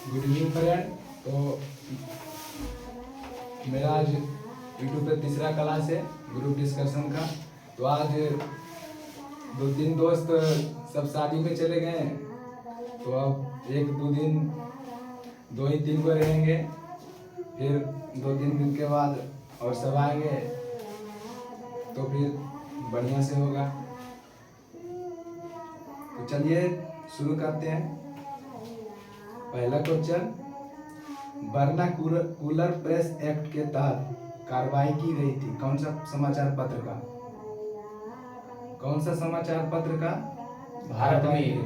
Good evening friend. तो मेरा आज यूट्यूब पे तीसरा क्लास है ग्रुप डिस्कशन का। तो आज 2-3 दोस्त सब शादी में चले गए हैं, तो अब 1-2 दिन 2 ही 3 को रहेंगे, फिर 2-3 दिन के बाद और सब आएंगे, तो फिर बढ़िया से होगा। तो चलिए शुरू करते हैं। पहला क्वेश्चन, वर्नाकुलर प्रेस एक्ट के तहत कार्रवाई की गई थी कौन सा समाचार पत्र का? कौन सा समाचार पत्र का? भारत में।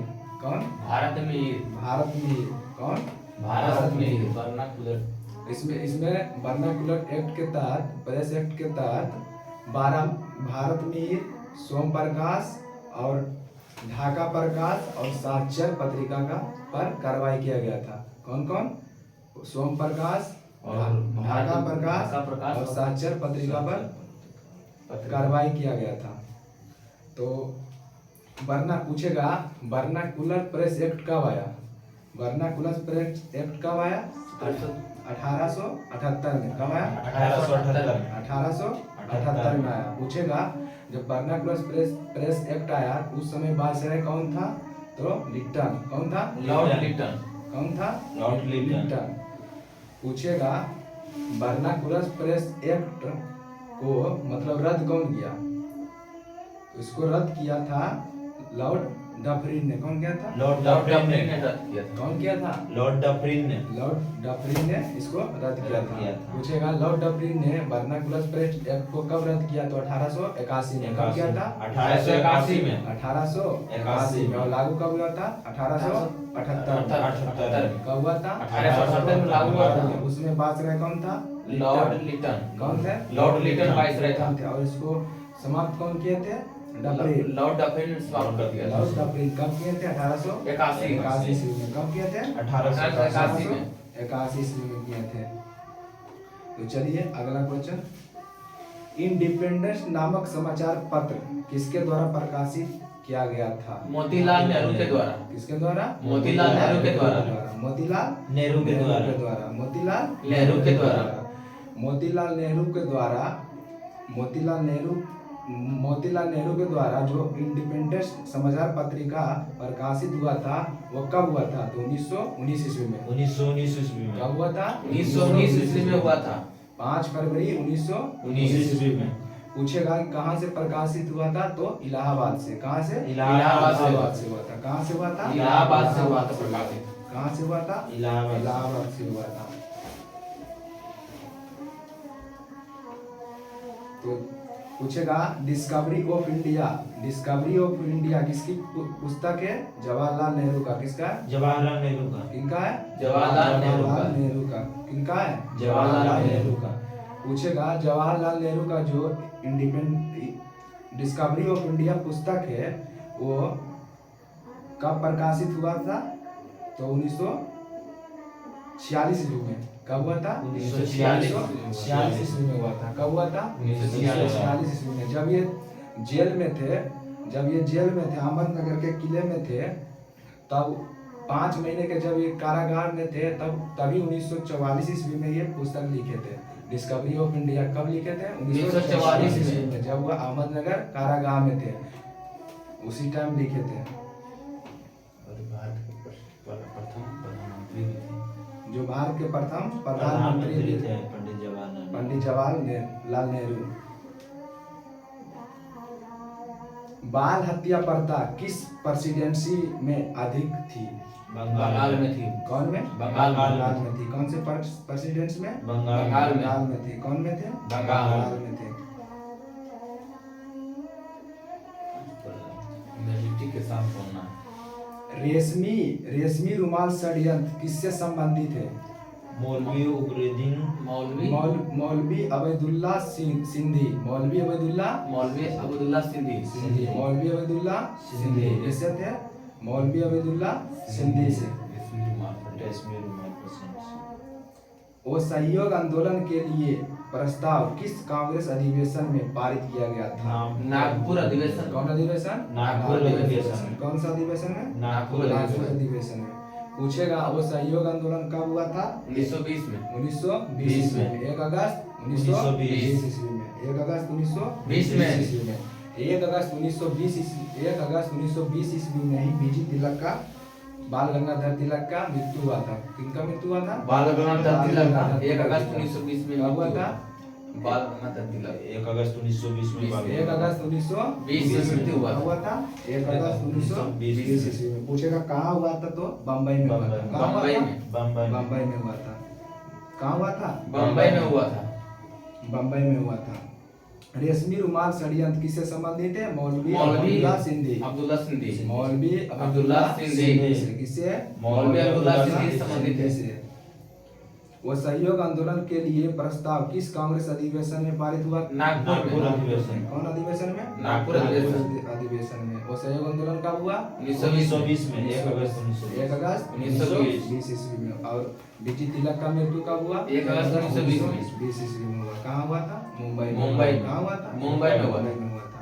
कौन? भारत में। भारत में। कौन? भारत में वर्नाकुलर। इसमें वर्नाकुलर एक्ट के तहत, प्रेस एक्ट के तहत 12 भारत मीर, सोम प्रकाश और ढाका प्रकाश और साक्षर पत्रिका का पर कार्रवाई किया गया था। कौन कौन? सोम प्रकाश और ढाका प्रकाश और साक्षर पत्रिका पर कार्रवाई किया गया था। तो पूछेगा वर्नाकुलर प्रेस एक्ट कब आया? वर्नाकुलर प्रेस एक्ट कब आया? 1878 में। कब आया? 1878 में आया। पूछेगा जब वर्नाकुलर प्रेस एक्ट आया उस समय वायसराय कौन था? तो लिप्टन। कौन था? Lord Lipton. कौन था? Lord Lipton. पूछेगा वर्नाकुलर प्रेस एक्ट को मतलब रद्द कौन किया? इसको रद्द किया था लॉर्ड डफरिन ने। कौन किया था? लॉर्ड डफरिन ने रद्द किया था। कौन किया था? लॉर्ड डफरिन ने। लॉर्ड डफरिन ने इसको रद्द किया था। पूछेगा लॉर्ड डफरिन ने वर्नाकुलर प्रेस एक्ट को कब रद्द किया? तो 1881 में। कब किया था? 1881 में। 1881 में। और लागू कब हुआ था? 1878 में। कब हुआ था? 1878 में लागू हुआ था। उसमें वायसराय कौन था? Lord Lipton. कौन थे? लॉर्ड लिप्टन वायसराय था। और इसको समाप्त कौन किए थे? डफरिन। लॉर्ड डफरिन ने समाप्त कर दिया था। लॉर्ड डफरिन कब किए थे? 1881 ईस्वी में। कब किए थे? 1881 में। 81 ईस्वी में किए थे। तो चलिए अगला क्वेश्चन, इंडिपेंडेंस नामक समाचार पत्र किसके द्वारा प्रकाशित किया गया था? मोतीलाल नेहरू के द्वारा। किसके द्वारा? मोतीलाल नेहरू के द्वारा। मोतीलाल नेहरू के द्वारा। मोतीलाल नेहरू के द्वारा। मोतीलाल नेहरू के द्वारा मोतीलाल नेहरू के द्वारा जो इंडिपेंडेंस समाचार पत्रिका प्रकाशित हुआ था वो कब हुआ था? तो 1919 ईस्वी में। 1919 ईस्वी में। कब हुआ था? 1919 ईस्वी में हुआ था। 5 फरवरी 1919 ईस्वी में। पूछेगा कि कहाँ से प्रकाशित हुआ था? तो इलाहाबाद से। कहाँ से? इलाहाबाद से हुआ था। कहाँ से हुआ था? इलाहाबाद से हुआ था प्रकाशित। कहाँ से हुआ था? इलाहाबाद से हुआ था। तो पूछेगा डिस्कवरी ऑफ इंडिया किसकी पुस्तक है? जवाहरलाल नेहरू का। किसका? जवाहरलाल नेहरू का। किनका है? जवाहरलाल नेहरू का। किनका है? जवाहरलाल नेहरू का। पूछेगा जवाहरलाल नेहरू का जो डिस्कवरी ऑफ इंडिया पुस्तक है वो कब प्रकाशित हुआ था? तो 1946 ईस्वी में। कब हुआ था? 1946 ईस्वी में हुआ था। कब हुआ था? 1946 ईस्वी में। जब ये जेल में थे, अहमदनगर के किले में थे, तब 5 महीने के जब ये कारागार में थे तभी 1944 ईस्वी में ये पुस्तक लिखे थे। डिस्कवरी ऑफ इंडिया कब लिखे थे? 1944 ईस्वी में, जब वह अहमदनगर कारागार में थे, उसी टाइम लिखे थे। जो भारत के प्रथम प्रधानमंत्री भी थे पंडित जवाहरलाल नेहरू। बाल हत्या प्रथा किस प्रेसिडेंसी में अधिक थी? बंगाल में थी। कौन में? बंगाल में थी। कौन से प्रेसिडेंसी में? बंगाल में थी। कौन में थे? बंगाल में थे। के साथ बोलना। रेशमी रुमाल षड्यंत्र किससे संबंधित है? मौलवी अबैदुल्ला सिंधी। मौलवी अबैदुल्ला सिंधी इससे थे। मौलवी अबैदुल्ला सिंधी से। असहयोग आंदोलन के लिए प्रस्ताव किस कांग्रेस अधिवेशन में पारित किया गया था? नागपुर अधिवेशन। कौन अधिवेशन? नागपुर अधिवेशन। कौन सा अधिवेशन में? नागपुर अधिवेशन में। पूछेगा वो सहयोग आंदोलन कब हुआ था? 1920 में 1920 ईस्वी में। 1 अगस्त 1920 ईस्वी में। 1 अगस्त 1920 ईस्वी में। 1 अगस्त 1920 ईस्वी में ही बीजी तिलक का, बाल गंगाधर तिलक का मृत्यु हुआ था। किनका मृत्यु हुआ था? बाल गंगाधर तिलक का 1 अगस्त 1920 में कब हुआ था? बाल गंगाधर तिलक 1 अगस्त 1920 में 1 अगस्त 1920 में मृत्यु हुआ हुआ था। 1 अगस्त 1920 ईस्वी में। पूछेगा कहाँ हुआ था? तो बम्बई में हुआ था। कहाँ हुआ था? बम्बई में हुआ था। कहाँ हुआ था? बम्बई में हुआ था। बम्बई में हुआ था। रेशमी रुमाल षड्यंत्र किससे संबंधित है? मौलवी मौलवी अब्दुल्ला सिंधी। अब्दुल्ला सिंधी मौलवी अब्दुल्ला सिंधी किससे? मौलवी अब्दुल्ला सिंधी संबंधित है। से। वो सहयोग आंदोलन के लिए प्रस्ताव किस कांग्रेस अधिवेशन में पारित हुआ? नागपुर अधिवेशन। कौन अधिवेशन में? नागपुर अधिवेशन में। वो सहयोग आंदोलन कब हुआ? 1920 में 1 अगस्त 1920। 1 अगस्त 1920 ईस्वी में। और बीटी तिलक का मृत्यु कब हुआ? 1 अगस्त 1920 में। 20 ईस्वी में हुआ। कहाँ हुआ था? मुंबई में। मुंबई में। कहाँ हुआ था? मुंबई में हुआ था। मुंबई में हुआ था।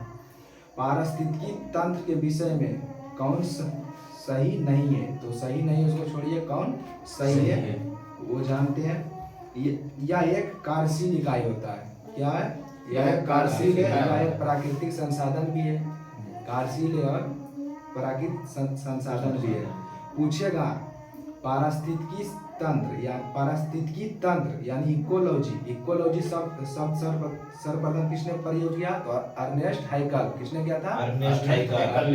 पारिस्थितिकी तंत्र के विषय में कौन सही नहीं है? तो सही नहीं है उसको छोड़िए, कौन सही है वो जानते हैं। यह एक कार्यशील इकाई होता है। क्या है? यह एक कार्यशील है, यह एक प्राकृतिक संसाधन भी है। कार्यशील है और प्राकृतिक संसाधन भी है। पूछेगा पारिस्थितिकी तंत्र यानी इकोलॉजी शब्द सर्वप्रथम किसने प्रयोग किया? तो अर्नेस्ट हाइकल। किसने किया था? अर्नेस्ट हाइकल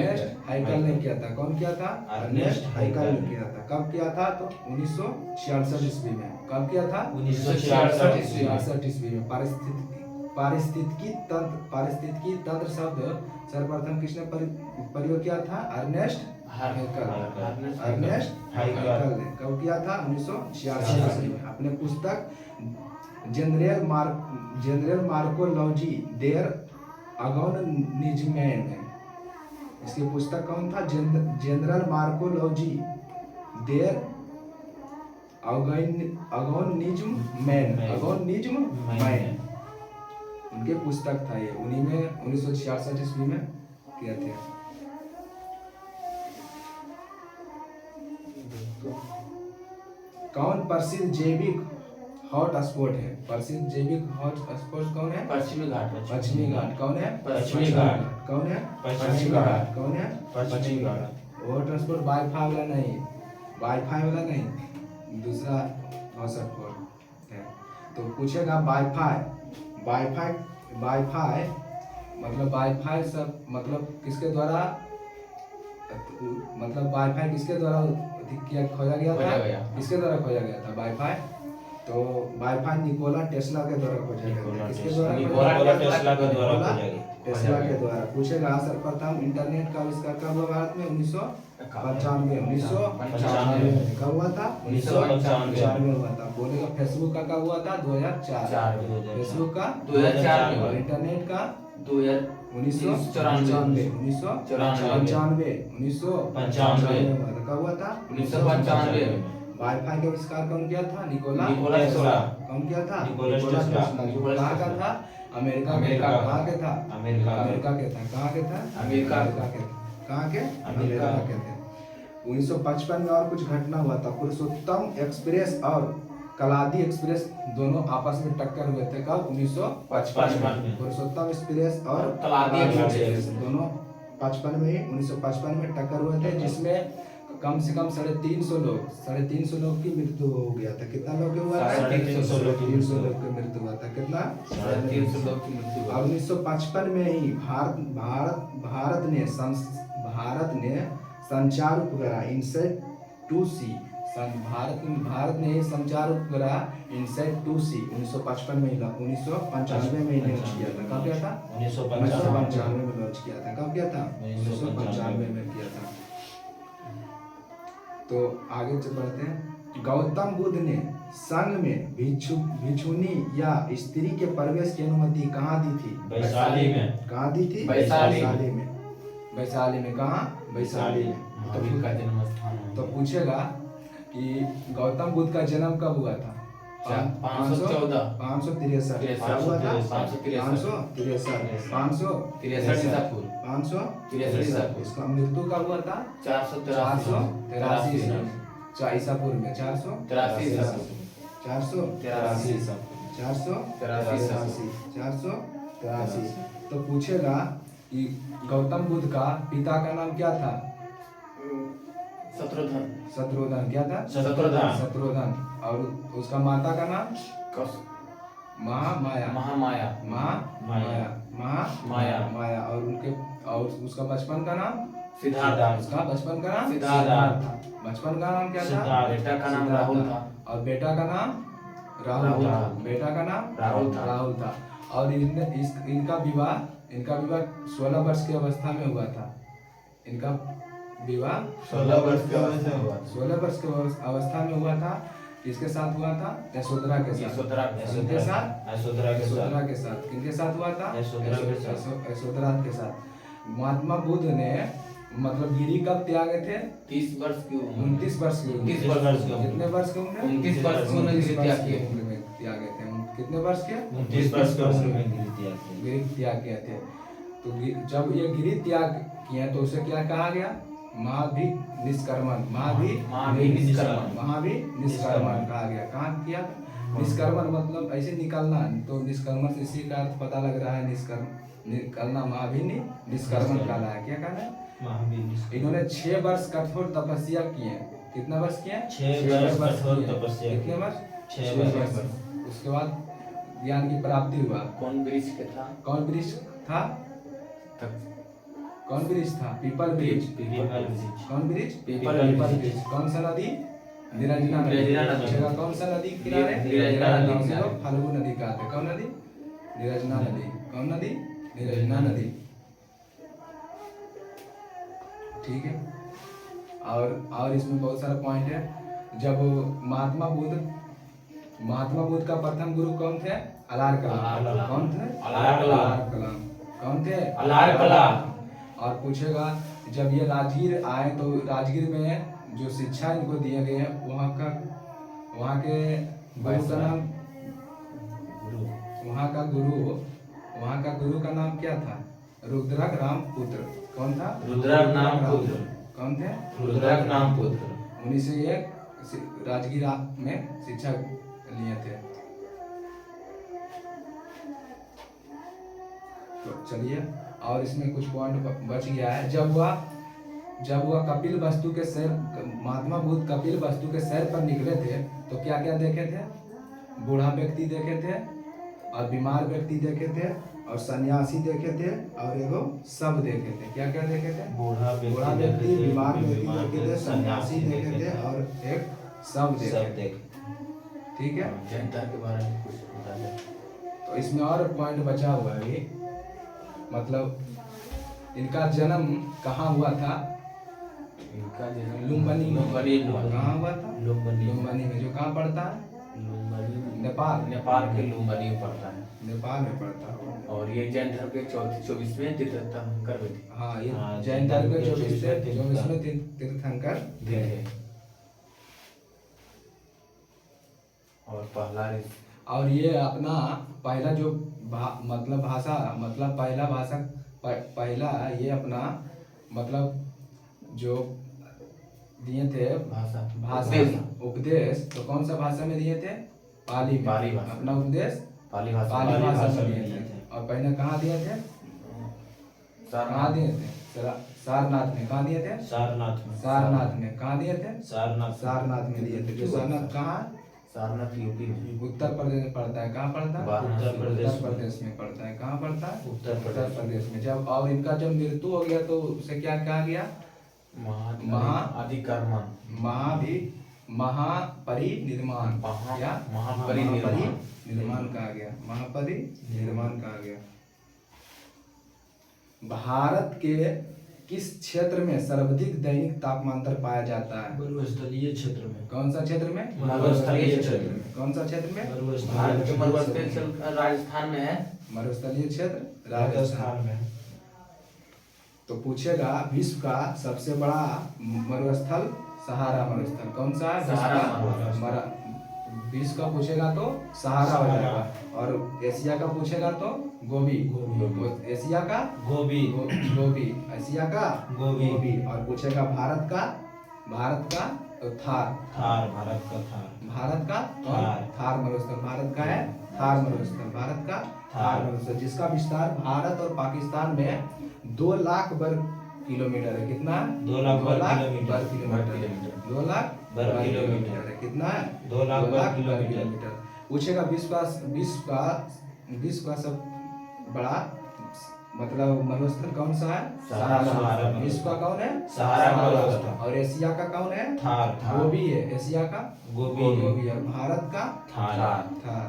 ने किया था। कौन किया था? अर्नेस्ट हाइकल ने किया था। कब किया था? तो 1966 ईस्वी में। कब किया था? 1966 ईस्वी में। पारिस्थितिकी तंत्र शब्द सर्वप्रथम किसने प्रयोग किया था? अर्नेस्ट हाइकल ने। कब किया था? 1966 ईस्वी में। अपने पुस्तक जनरल मार्कोलॉजी देर अगोनिज्मैन में। इसकी पुस्तक कौन था? जनरल मार्कोलॉजी देर अगोनिज्मैन उनके पुस्तक था ये। उन्हीं में 1966 ईस्वी में किए थे। कौन प्रसिद्ध जैविक हॉटस्पॉट है? प्रसिद्ध जैविक हॉटस्पॉट कौन है? पश्चिमी घाट कौन है? पश्चिमी घाट। कौन है? पश्चिमी घाट। कौन है? पश्चिमी घाट। हॉटस्पॉट वाईफाई वाला नहीं, दूसरा हॉटस्पॉट है। तो पूछेगा वाईफाई सब किसके द्वारा खोजा गया था? किसके द्वारा खोजा गया था वाईफाई? तो वाईफाई निकोला टेस्ला के द्वारा खोजा गया था। किसके द्वारा? निकोला टेस्ला के द्वारा खोजा गया। टेस्ला के द्वारा। पूछेगा सर्वप्रथम इंटरनेट का आविष्कार कब हुआ भारत में? 1995 में। कब हुआ था? 1995 में हुआ था। बोलेगा फेसबुक का कब हुआ था? 2004 में। फेसबुक का 2004 में हुआ। इंटरनेट का 1994 1995 में। कब हुआ था? 1995 में। वाईफाई का आविष्कार कौन किया था? Nikola Tesla. कौन किया था? Nikola Tesla. कहाँ का था? अमेरिका कहाँ के था? अमेरिका के था। कहाँ के था? अमेरिका के। कहाँ के? अमेरिका के थे। 1955 में और कुछ घटना हुआ था। पुरुषोत्तम एक्सप्रेस और कलादी एक्सप्रेस दोनों आपस में टक्कर हुए थे। कब? 1955 में। पुरुषोत्तम एक्सप्रेस और कलादी एक्सप्रेस दोनों 1955 में टक्कर हुए थे, जिसमें कम से कम 350 लोग की मृत्यु हो गया था। कितना लोग हुआ था? 350 लोग की मृत्यु हुआ था। कितना? 350 लोग की मृत्यु हुई। 1955 में ही भारत ने संचार उपग्रह इनसेट 2C भारत ने संचार उपग्रह इनसेट 2C 1955 में 1995 में लॉन्च किया था। कब किया था? 1995 में लॉन्च किया था। कब किया था? 1995 में किया था। तो आगे बढ़ते हैं। गौतम बुद्ध ने संघ में भिक्षुनी या स्त्री के प्रवेश की अनुमति कहाँ दी थी? वैशाली में। कहाँ दी थी? वैशाली में। वैशाली में। कहाँ? वैशाली में। महावीर का जन्म स्थान है। तो पूछेगा कि गौतम बुद्ध का जन्म कब हुआ था? 514 563 हुआ था। 563 ईसा पूर्व। इसका मृत्यु कब हुआ था? 483 में। ईसा पूर्व में 400 83 ईसा 400 83 483 483। तो पूछेगा कि गौतम बुद्ध का पिता का नाम क्या था? शत्रुघ्न शत्रुघ्न। क्या था? शत्रुघ्न। शत्रुघ्न। और उसका माता का नाम कौश महामाया। महामाया महामाया। माया। माया। और उनके और उसका बचपन का नाम? सिद्धार्थ उसका बचपन का नाम सिद्धार्थ। बचपन का नाम क्या था? सिद्धार्थ। बेटा का नाम सिद्धार्थ राहुल था। था और बेटा का नाम राहुल राहुल था। था। बेटा का नाम राहुल था। और इनका विवाह 16 वर्ष की अवस्था में हुआ था। इनका विवाह 16 वर्ष की अवस्था में हुआ था। 16 वर्ष की अवस्था में हुआ था। किसके साथ हुआ था? यशोधरा के साथ। यशोधरा के साथ। किसके साथ? यशोधरा के साथ। यशोधरा के साथ। किनके साथ हुआ था? यशोधरा के साथ। यशोधरा के साथ। महात्मा बुद्ध ने मतलब गिरी कब त्यागे थे? 30 वर्ष की उम्र 29 वर्ष की उम्र। 29 वर्ष की उम्र। कितने वर्ष की उम्र? 29 वर्ष की उम्र में गिरी त्याग किए। उम्र में त्यागे थे। कितने वर्ष के? 29 वर्ष की उम्र में गिरी त्याग किए। गिरी त्याग किए थे। तो जब ये गिरी त्याग किए तो उसे क्या कहा गया? महाभि निष्कर्मण। महाभि निष्कर्मण कहा गया। कहाँ किया? निष्कर्मण मतलब ऐसे निकलना। तो निष्कर्मण से इसी का अर्थ पता लग रहा है। निकलना महाभि निष्कर्मण कहला है। क्या कहना है? महावीर। इन्होंने 6 वर्ष कठोर तपस्या किए। कितना वर्ष किए? 6 वर्ष कठोर किए। तपस्या की। कितने वर्ष? 6 वर्ष। उसके बाद ज्ञान की प्राप्ति हुआ। कौन वृक्ष के था? कौन वृक्ष था? तक कौन वृक्ष था? पीपल वृक्ष। पीपल वृक्ष। कौन वृक्ष? पीपल वृक्ष। कौन सा नदी? निरंजना नदी। निरंजना नदी। पूछेगा कौन सा नदी किनारे? निरंजना नदी जिसे किनारे। लोग फाल्गु नदी कहते हैं। कौन नदी? निरंजना नदी। कौन नदी? निरंजना नदी। ठीक है। और इसमें बहुत सारा पॉइंट है। जब महात्मा बुद्ध का प्रथम गुरु कौन थे? अलार कलाम। कौन थे? अलार कलाम। अलार कलाम। कौन थे? अलार कलाम। और पूछेगा जब ये राजगीर आए तो राजगीर में जो शिक्षा इनको दिए गए हैं वहाँ के गुरु का नाम वहाँ का गुरु का नाम क्या था? रुद्रक राम पुत्र। कौन था? रुद्रक नाम पुत्र। कौन थे? रुद्रक नाम पुत्र। उन्हीं से एक राजगीर में शिक्षा लिए थे। तो चलिए और इसमें कुछ पॉइंट बच गया है। जब वह कपिल वस्तु के सैर महात्मा बुद्ध कपिल वस्तु के सैर पर निकले थे तो क्या क्या देखे थे? बूढ़ा व्यक्ति देखे थे और बीमार व्यक्ति देखे थे और सन्यासी देखे थे और एगो सब देखे थे। क्या क्या देखे थे? बूढ़ा व्यक्ति, बीमार व्यक्ति देखे थे, सन्यासी देखे थे और एक सब देखे थे। ठीक है। जैन धर्म के बारे में कुछ बता दे। तो इसमें और पॉइंट बचा हुआ है। मतलब इनका जन्म कहाँ हुआ था? इनका जन्म लुम्बिनी में। लुम्बिनी में। कहाँ हुआ था? लुम्बिनी में, जो कहाँ पड़ता है? नेपाल के लुम्बिनी में पड़ता है। नेपाल में पड़ता है। और ये जैन धर्म के 24वें तीर्थंकर भी थे। हाँ, ये जैन धर्म के 24वें तीर्थंकर थे। और पहला और ये अपना पहला जो पहला ये अपना मतलब जो दिए थे भाषा उपदेश। तो कौन सा भाषा में दिए थे? पाली भाषा। अपना उपदेश पाली भाषा में दिए थे। और पहले कहाँ दिए थे? कहाँ दिए थे? सारनाथ में। कहाँ दिए थे? सारनाथ में। कहाँ दिए थे? सारनाथ में दिए थे। जो सारनाथ कहाँ है? सारनाथ यूपी में। उत्तर प्रदेश में पड़ता है। कहाँ पड़ता है? उत्तर प्रदेश में पड़ता है। कहाँ पड़ता है? उत्तर प्रदेश में। जब और इनका जब मृत्यु हो गया तो उसे क्या कहा गया? महापरिनिर्वाण। क्या? महापरिनिर्वाण कहा गया। महापरिनिर्वाण कहा गया। भारत के किस क्षेत्र में सर्वाधिक दैनिक तापमांतर पाया जाता है? मरुस्थलीय क्षेत्र में। कौन सा क्षेत्र में? मरुस्थलीय क्षेत्र में। कौन सा क्षेत्र में? भारत के मरुस्थलीय क्षेत्र राजस्थान में है। मरुस्थलीय क्षेत्र राजस्थान में। तो पूछेगा विश्व का सबसे बड़ा मरुस्थल सहारा मरुस्थल कौन सा है? सहारा विश्व का पूछेगा तो सहारा हो जाएगा। और एशिया का पूछेगा तो गोबी। एशिया का गोबी। एशिया का गोबी। और पूछेगा भारत का भारत का तो थार, थार भारत का थार, भारत का थार। थार मरुस्थल, भारत का है थार मरुस्थल, भारत का थार मरुस्थल, जिसका विस्तार भारत और पाकिस्तान में 2 लाख वर्ग किलोमीटर है। कितना? 2 लाख वर्ग वर्ग किलोमीटर, किलोमीटर, 2 लाख वर्ग वर्ग किलोमीटर। किलोमीटर है। कितना है? 2 लाख 2 लाख वर्ग वर्ग किलोमीटर। किलोमीटर। पूछेगा विश्व का सब बड़ा मतलब मरुस्थल कौन सा है? सहारा मरुस्थल। विश्व का कौन है? सहारा मरुस्थल। और एशिया का कौन है? थार, थार। गोबी है, एशिया का गोबी है। गोबी है। भारत का थार। थार।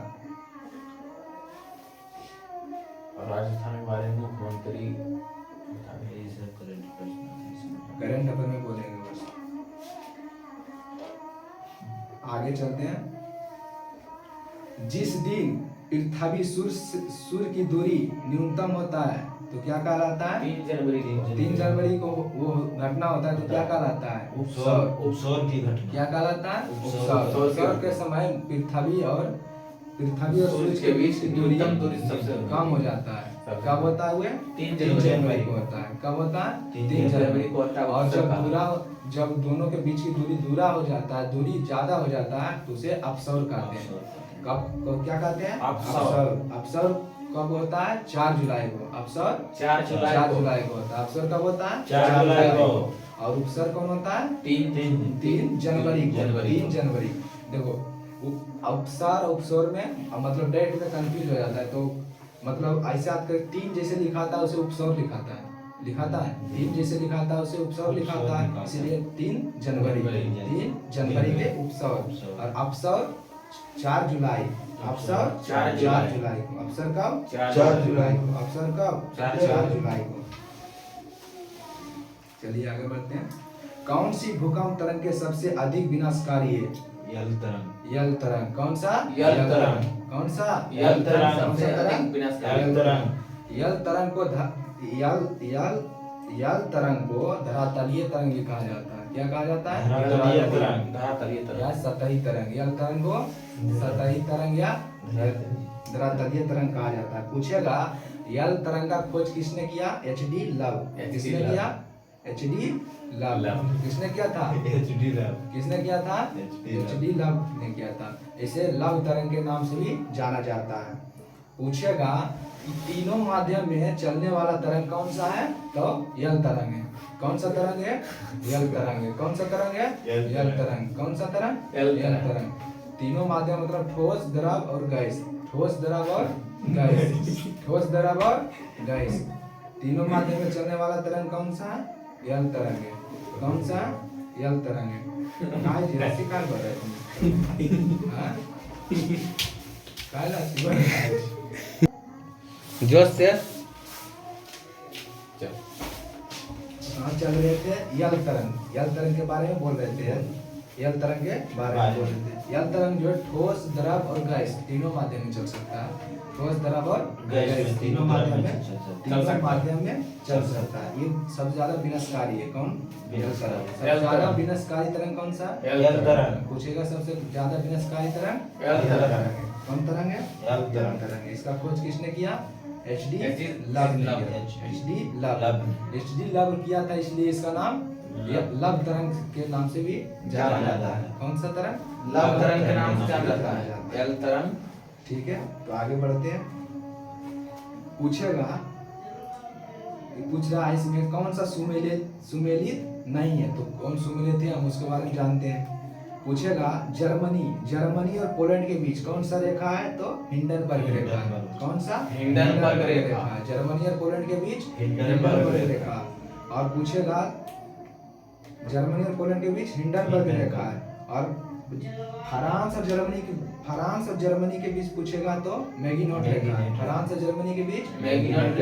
और राजस्थान के बारे में मुख्यमंत्री यही सब करंट प्रश्न है इसमें। करंट अफेयर में बोलेंगे बस। आगे चलते हैं। जिस दिन पृथ्वी सूर्य की दूरी न्यूनतम होता है तो क्या कहलाता है? 3 जनवरी 3 जनवरी को वो घटना होता है तो क्या कहलाता है? उपसौर की घटना। क्या कहलाता है? उपसौर। उपसौर के समय पृथ्वी और सूरज के बीच की दूरी न्यूनतम दूरी सबसे कम हो जाता है। सबसे कब होता है? 3 3 जनवरी जनवरी को होता है। कब होता है? 3 3 जनवरी को होता है। और उपसौर का। जब दोनों के बीच की दूरी दूरा हो जाता है, दूरी ज्यादा हो जाता है तो उसे अपसौर कहते हैं। कब क्या कहते हैं? अपसौर। अपसौर कब होता है? 4 जुलाई को। अपसौर 4 जुलाई 4 को। जुलाई को होता है। अपसौर कब होता है? 4 जुलाई को। और उपसर कौन होता है? 3 जनवरी को। जनवरी 3 जनवरी। देखो अवसर उपसौर में मतलब डेट में कंफ्यूज हो जाता है तो मतलब ऐसे याद कर 3 जैसे लिखाता है उसे उपसौर लिखाता है, लिखाता है 3 जैसे लिखाता है उसे उपसौर लिखाता है, इसलिए 3 जनवरी 3 जनवरी के उपसौर। और अवसर 4 जुलाई। अवसर 4 जुलाई को। अवसर कब? 4 जुलाई को। अवसर कब? 4 जुलाई को। चलिए आगे बढ़ते हैं। कौन सी भूकंप तरंग के सबसे अधिक विनाशकारी है? यल तरंग। यल तरंग। कौन सा? यल तरंग। कौन सा? यल तरंग कौन सा सबसे अधिक तरंग? विनाशकारी। यल तरंग। यल तरंग को यल तरंग को धरातलीय तरंग भी कहा जाता है। क्या कहा जाता है? धरातलीय तरंग। धरातलीय तरंग। या सतही तरंग। यल तरंग को सतही तरंग या धरातलीय तरंग कहा जाता है। पूछेगा यल तरंग का खोज किसने किया? एच.डी. लव। किसने किया? एच.डी. लव। किसने किया था? एच.डी. लव। किसने किया था? एच.डी. लव ने किया था। इसे लव तरंग के नाम से भी जाना जाता है। पूछेगा कि तीनों माध्यम में चलने वाला तरंग कौन सा है? तो यल तरंग है। कौन सा तरंग है? यल तरंग है। कौन सा तरंग है? यल तरंग। कौन सा तरंग? यल यल तरंग। तीनों माध्यम मतलब ठोस, द्रव और गैस। ठोस, द्रव और गैस। ठोस, द्रव और गैस। तीनों माध्यम में चलने वाला तरंग कौन सा है? यल तरंग है। कौन सा? यल तरंग है। काय जिरासी काय बरं आहे तुम्ही? हां? काय लासी बरं आहे? जोश से चल। कहाँ चल रहे थे? यल तरंग। यल तरंग के बारे में बोल रहे थे। यल तरंग के बारे में बोल रहे थे। यल तरंग जो है ठोस, द्रव और गैस तीनों माध्यम में चल सकता है। ठोस, द्रव और गैस तीनों माध्यम में चल सकता है। ये सबसे ज्यादा विनाशकारी है। कौन? यल तरंग। सबसे ज्यादा विनाशकारी तरंग कौन सा? यल तरंग। पूछेगा सबसे ज्यादा विनाशकारी तरंग? यल तरंग। कौन तरंग है? यल तरंग। तरंग है। इसका खोज किसने किया? एच.डी. H.D. लव ने लव। किया। HD. Love. Love. HD. Love किया था इसलिए इसका नाम लव तरंग के नाम से भी जाना जाता है। कौन सा तरंग? लव तरंग के नाम से जाना जाता है। यल तरंग। ठीक है तो आगे बढ़ते हैं। पूछेगा पूछ रहा है इसमें कौन सा सुमेलित नहीं है तो कौन सुमेलित है हम उसके बारे में जानते हैं। पूछेगा जर्मनी और पोलैंड के बीच कौन सा रेखा है तो हिंडनबर्ग रेखा है। कौन सा? हिंडनबर्ग रेखा। जर्मनी और पोलैंड के बीच हिंडनबर्ग रेखा। और पूछेगा जर्मनी और पोलैंड के बीच हिंडनबर्ग रेखा है। और फ्रांस और जर्मनी के बीच पूछेगा तो मैगीनोट रेखा है। फ्रांस और जर्मनी के बीच मैगीनोट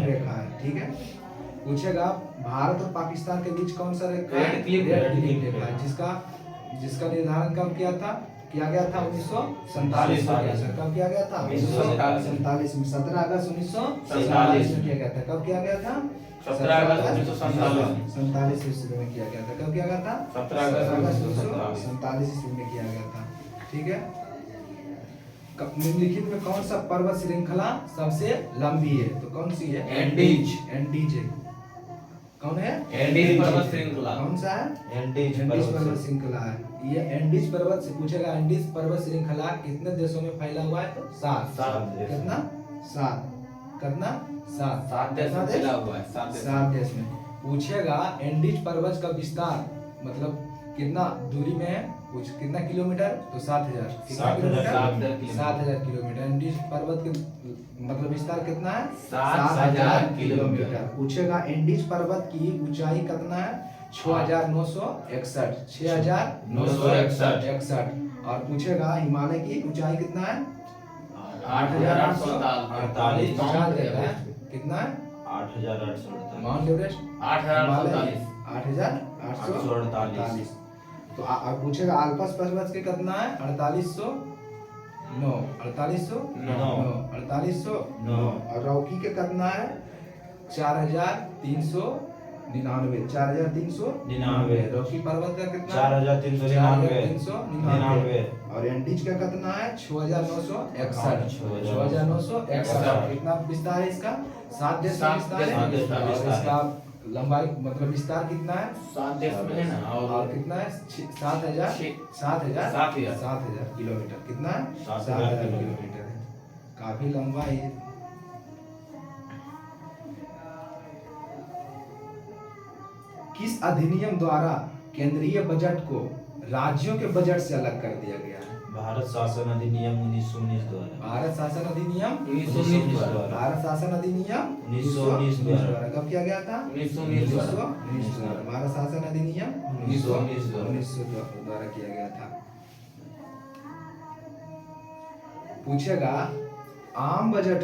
रेखा है। ठीक है। पूछेगा भारत और पाकिस्तान के बीच कौन सा रेखा है? रेड क्लिफ रेखा है। जिसका निर्धारण कब किया गया था? 1947 में। कब किया गया था? 1947 में। 17 अगस्त 1947 में किया गया था। कब किया गया था? 17 अगस्त 1947 ईस्वी में किया गया था। कब किया गया था? 17 अगस्त 1947 ईस्वी में किया गया था। ठीक है। निम्नलिखित में कौन सा पर्वत श्रृंखला सबसे लंबी है तो कौन सी है? एंडीज। एंडीज है। कौन है? एंडीज पर्वत श्रृंखला। कौन सा है? एंडीज एंडीज पर्वत पर्वत श्रृंखला है। ये एंडीज पर्वत से पूछेगा, एंडीज पर्वत श्रृंखला कितने देशों में फैला हुआ है? तो 7। सात देश। कितना? 7। कितना? 7। 7 देश में फैला हुआ है, 7 देश। 7 देश में। पूछेगा एंडीज पर्वत का विस्तार मतलब कितना दूरी में है? कुछ कितना किलोमीटर? तो 7000। कितना 7,000 किलोमीटर? 7000 किलोमीटर। एंडीज पर्वत के मतलब विस्तार कितना है? 7,000 किलोमीटर। पूछेगा एंडीज पर्वत की ऊंचाई कितना है? 6961। 6961। और पूछेगा हिमालय की ऊंचाई कितना है? 8,848। पूछा देगा है। कितना है? 8,848। Mount Everest 8,848। 8,848। तो अब पूछेगा आल्पस पर्वत के कितना है? 4809। 4809। और रॉकी के कितना है? 4399। 4399। रॉकी पर्वत का कितना? 4,399। 4399। और एंडीज का कितना है? 6961। 6961। कितना विस्तार है इसका? 7 देश का विस्तार है। सात देश का और विस्तार है। इसका लंबाई मतलब विस्तार कितना है? 7 देश में है ना। और कितना है? 7000 7,000 किलोमीटर। कितना है? 7,000 किलोमीटर है। काफी लंबा है। किस अधिनियम द्वारा केंद्रीय बजट को राज्यों के बजट से अलग कर दिया गया है? भारत शासन अधिनियम 1919 द्वारा। भारत शासन अधिनियम 1919 द्वारा। भारत शासन अधिनियम 1919 द्वारा। कब किया गया था? 1919 द्वारा। 1919 द्वारा। भारत शासन अधिनियम 1919 द्वारा किया गया था। पूछेगा आम बजट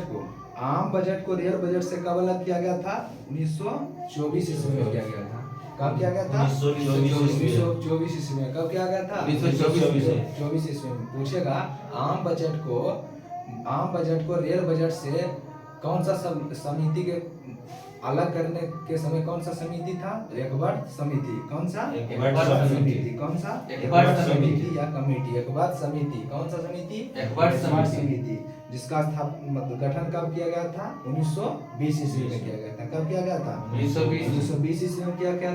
को रियल बजट से कब अलग किया गया था? 1924 ईस्वी में किया गया था। कब किया गया था? 1924 ईस्वी में। कब किया गया था? 1924 ईस्वी में। पूछेगा आम बजट को रियल बजट से कौन सा समिति के अलग करने के समय कौन सा समिति था? एकवर्ट समिति। कौन सा? एकवर्ट समिति। कौन सा? एकवर्ट समिति या कमेटी? एकवर्ट समिति। कौन सा समिति? एकवर्ट समिति। जिसका मतलब गठन कब किया गया था? 1920 ईस्वी में किया गया था। कब किया गया था? 1920 ईस्वी में किया गया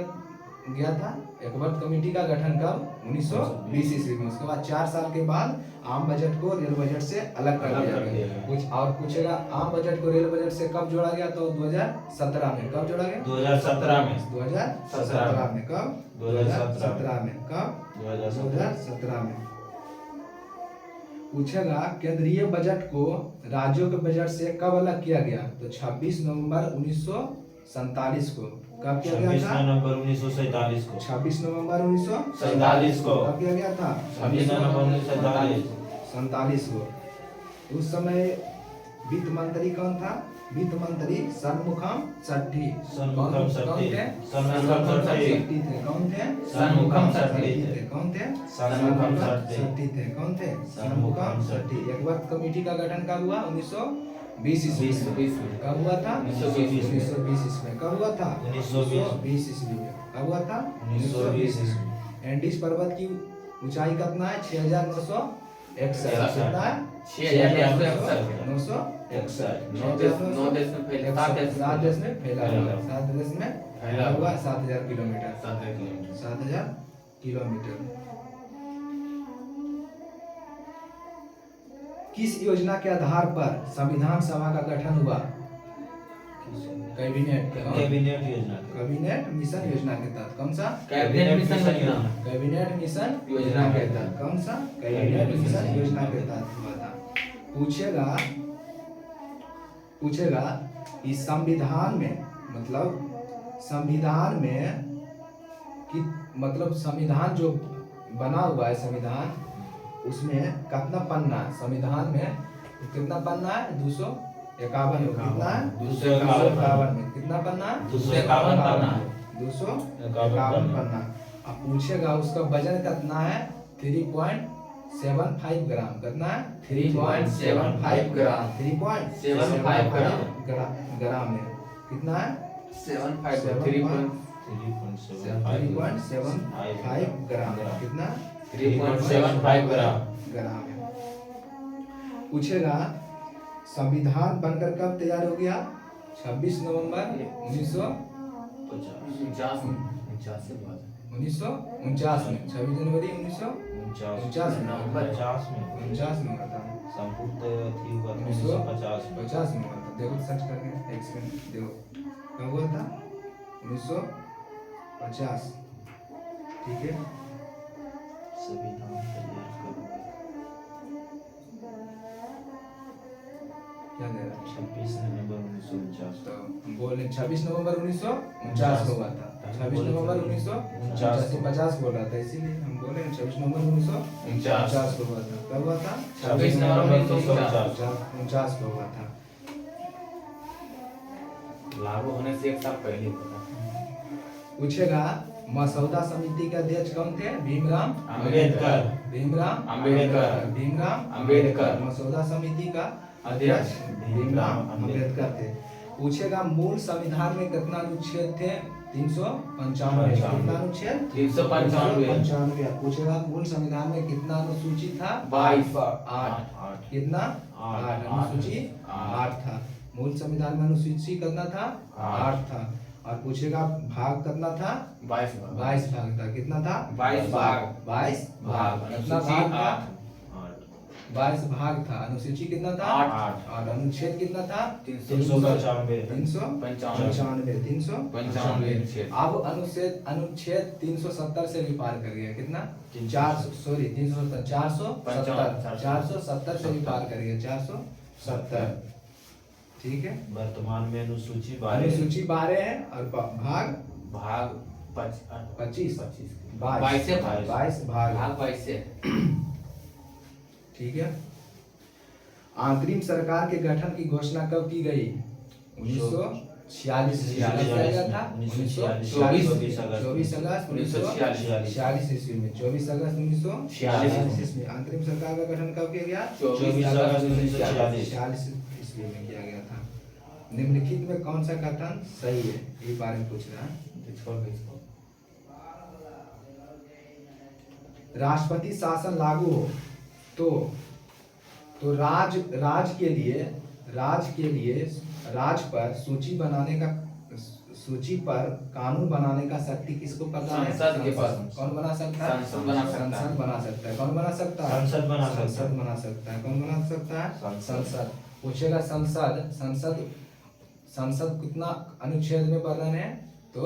था। एकवर्ट कमेटी का गठन कब? 1920 ईस्वी में। उसके बाद 4 साल के बाद आम बजट को रियल बजट से अलग कर दिया गया। कुछ और पूछेगा आम बजट को रियल बजट से कब जोड़ा गया? तो 2017 में। कब जोड़ा गया? 2017 में। 2017 में। कब? 2017 में। कब? 2017 में। पूछेगा केंद्रीय बजट को राज्यों के बजट से कब अलग किया गया? तो 26 नवंबर 1947 को। कब किया गया 26 था? नवंबर 1947 को। 26 नवंबर 47 को। कब किया गया था? 26 नवंबर 1947 को। उस समय वित्त मंत्री कौन था? वित्त मंत्री षणमुखम शेट्टी। षणमुखम शेट्टी। षणमुखम शेट्टी थे। कौन थे? षणमुखम शेट्टी थे। कौन थे? षणमुखम शेट्टी थे। कौन थे? षणमुखम शेट्टी। एकवर्ट कमेटी का गठन कब हुआ? 1920 ईस्वी में। कब हुआ था? 1920 ईस्वी में। कब हुआ था? 1920 ईस्वी में। कब हुआ था? 1920 ईस्वी। एंडीज पर्वत की ऊंचाई कितना है? 6961। कितना है? 6961। 9 देश में फैला। 7 देश 7 देश में फैला हुआ। 7 देश में फैला हुआ। 7000 किलोमीटर। 7,000 किलोमीटर। 7000 किलोमीटर। किस योजना के आधार पर संविधान सभा का गठन हुआ? कैबिनेट कैबिनेट योजना। कैबिनेट मिशन योजना के तहत। कौन सा? कैबिनेट मिशन योजना। कैबिनेट मिशन योजना के तहत। कौन सा? कैबिनेट मिशन योजना के तहत हुआ था। पूछेगा इस संविधान में कि मतलब संविधान जो बना हुआ है संविधान उसमें कितना पन्ना है? संविधान में कितना पन्ना है? 251 में। कितना है? 251 में। कितना पन्ना है? 251 पन्ना। 251 पन्ना। अब पूछेगा उसका वजन कितना है? 3.75 ग्राम। कितना है? 3.75 ग्राम। 3.75 ग्राम है। कितना है? 3.75 ग्राम। कितना? 3.75 ग्राम है। पूछेगा संविधान बनकर कब तैयार हो गया? 26 नवंबर 50 49 से बात 1949 में 26 जनवरी 1949 में नवंबर 50 में 49 में हुआ था। संपूर्ण थी हुआ था 1950 1950 में 50 में हुआ था। देखो सर्च करके एक सेकंड देखो कब हुआ था 1950। ठीक है सभी नाम तैयार करो। क्या दे रहा है 26 नवंबर 1949 तो हम बोल रहे 26 नवंबर 1949 को हुआ था। 26 नवंबर 1949 तो 50 बोल रहा था इसीलिए हम बोले 26 नवंबर 1949 को हुआ था। कब हुआ था 26 नवंबर 1949 49 को हुआ था। लागू होने से एक साल पहले हुआ था। पूछेगा मसौदा समिति के अध्यक्ष कौन थे? भीमराव अम्बेडकर। भीमराव अम्बेडकर। भीमराव अम्बेडकर। मसौदा समिति का अध्यक्ष भीमराव अम्बेडकर थे। पूछेगा मूल संविधान में कितना अनुच्छेद थे? 395। कितना अनुच्छेद? 395। पूछेगा मूल संविधान में कितना अनुसूची था? 22। 8। कितना? 8 अनुसूची 8 था। मूल संविधान में अनुसूची कितना था? 8 था। और पूछेगा भाग कितना था? 22 22 भाग था। कितना था? 22 भाग। 22 भाग। कितना अनुसूची भाग था? 8 22 भाग था। अनुसूची कितना था? 8। और अनुच्छेद कितना था? 395 395 अब अनुच्छेद 370 से भी पार कर गया। कितना? 470 से भी पार कर गया। 470। ठीक है वर्तमान में अनुसूची 12 अनुसूची 12 है और भाग भाग 25 22 से 22 भाग। 22 से ठीक है अंतरिम सरकार के गठन की घोषणा कब की गई? 1946 था। 24 अगस्त 1946 ईस्वी में। 24 अगस्त 1946 में अंतरिम सरकार का गठन कब किया गया? 24 अगस्त 1946 ईस्वी में किया गया था। निम्नलिखित में कौन सा कथन सही है? ये बारे में पूछ रहा है। राष्ट्रपति शासन लागू हो तो राज के लिए राज पर सूची पर कानून बनाने का शक्ति किसको प्रदान है? संसद के पास। कौन बना सकता है? संसद बना सकता है। संसद बना सकता है। कौन बना सकता है? संसद बना सकता है। संसद बना सकता है। कौन बना सकता है? संसद। पूछेगा संसद कितना अनुच्छेद में वर्णन है? तो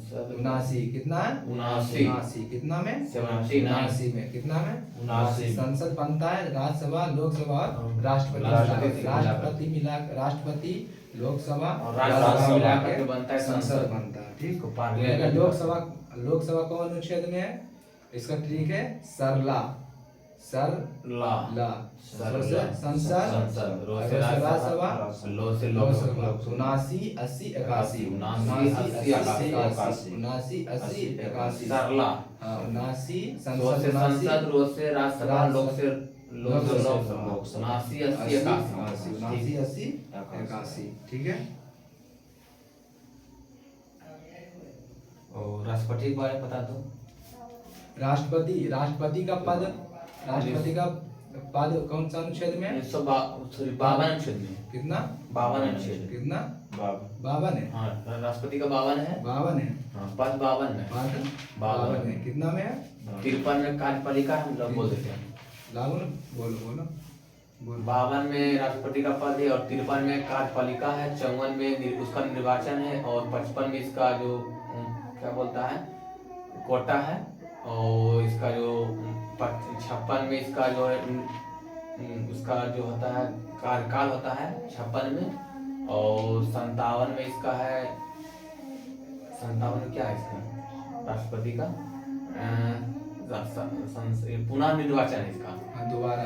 79। कितना है? 79। कितना में? 79 में। कितना में? 79 संसद बनता है राज्यसभा लोकसभा और राष्ट्रपति राष्ट्रपति लोकसभा और राज्यसभा मिला के बनता है संसद बनता है। ठीक इसको पार्लियामेंट है लोकसभा कौन अनुच्छेद में है? इसका ट्रिक है सरला संसद रो से राज्यसभा लो से लोकसभा 79 80 81 सरला 79 रो से संसद रो से राज्यसभा लोक से लोकसभा 79 80 81। ठीक है और राष्ट्रपति के बारे में बता दो। राष्ट्रपति का पद कौन सा अनुच्छेद में है? 52 अनुच्छेद में। कितना? 52 अनुच्छेद। कितना? 52 है। हाँ राष्ट्रपति का 52 है। 52 है। हाँ पद 52 में। पद 52 है। कितना में है? 53 में कार्यपालिका हम लोग बोल देते हैं। लागू ना बोलो 52 में राष्ट्रपति का पद है और 53 में कार्यपालिका है। 54 में उसका निर्वाचन है और 55 में इसका जो क्या बोलता है कोटा है और इसका जो 56 में इसका जो है उसका जो होता है कार्यकाल होता है 56 में और 57 में इसका है 57 में क्या है इसका राष्ट्रपति का पुनः निर्वाचन है इसका दोबारा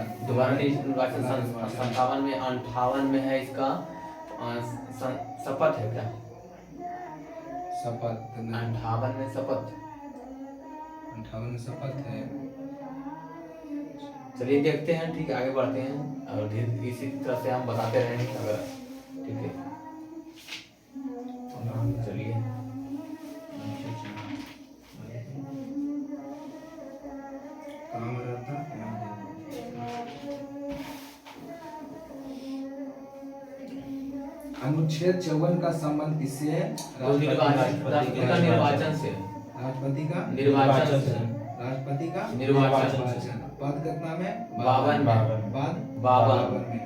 निर्वाचन 57 में 58 में है इसका शपथ है क्या शपथ 58 में शपथ 58 में शपथ है। चलिए देखते हैं ठीक है आगे बढ़ते हैं और इसी तरह से हम बताते रहेंगे अगर ठीक है चलिए कहाँ रहता? अनुच्छेद 54 का संबंध किससे है? तो राष्ट्रपति का निर्वाचन से, राष्ट्रपति का निर्वाचन से, राष्ट्रपति का निर्वाचन। पद कितना में? 52 में। पद 52 में।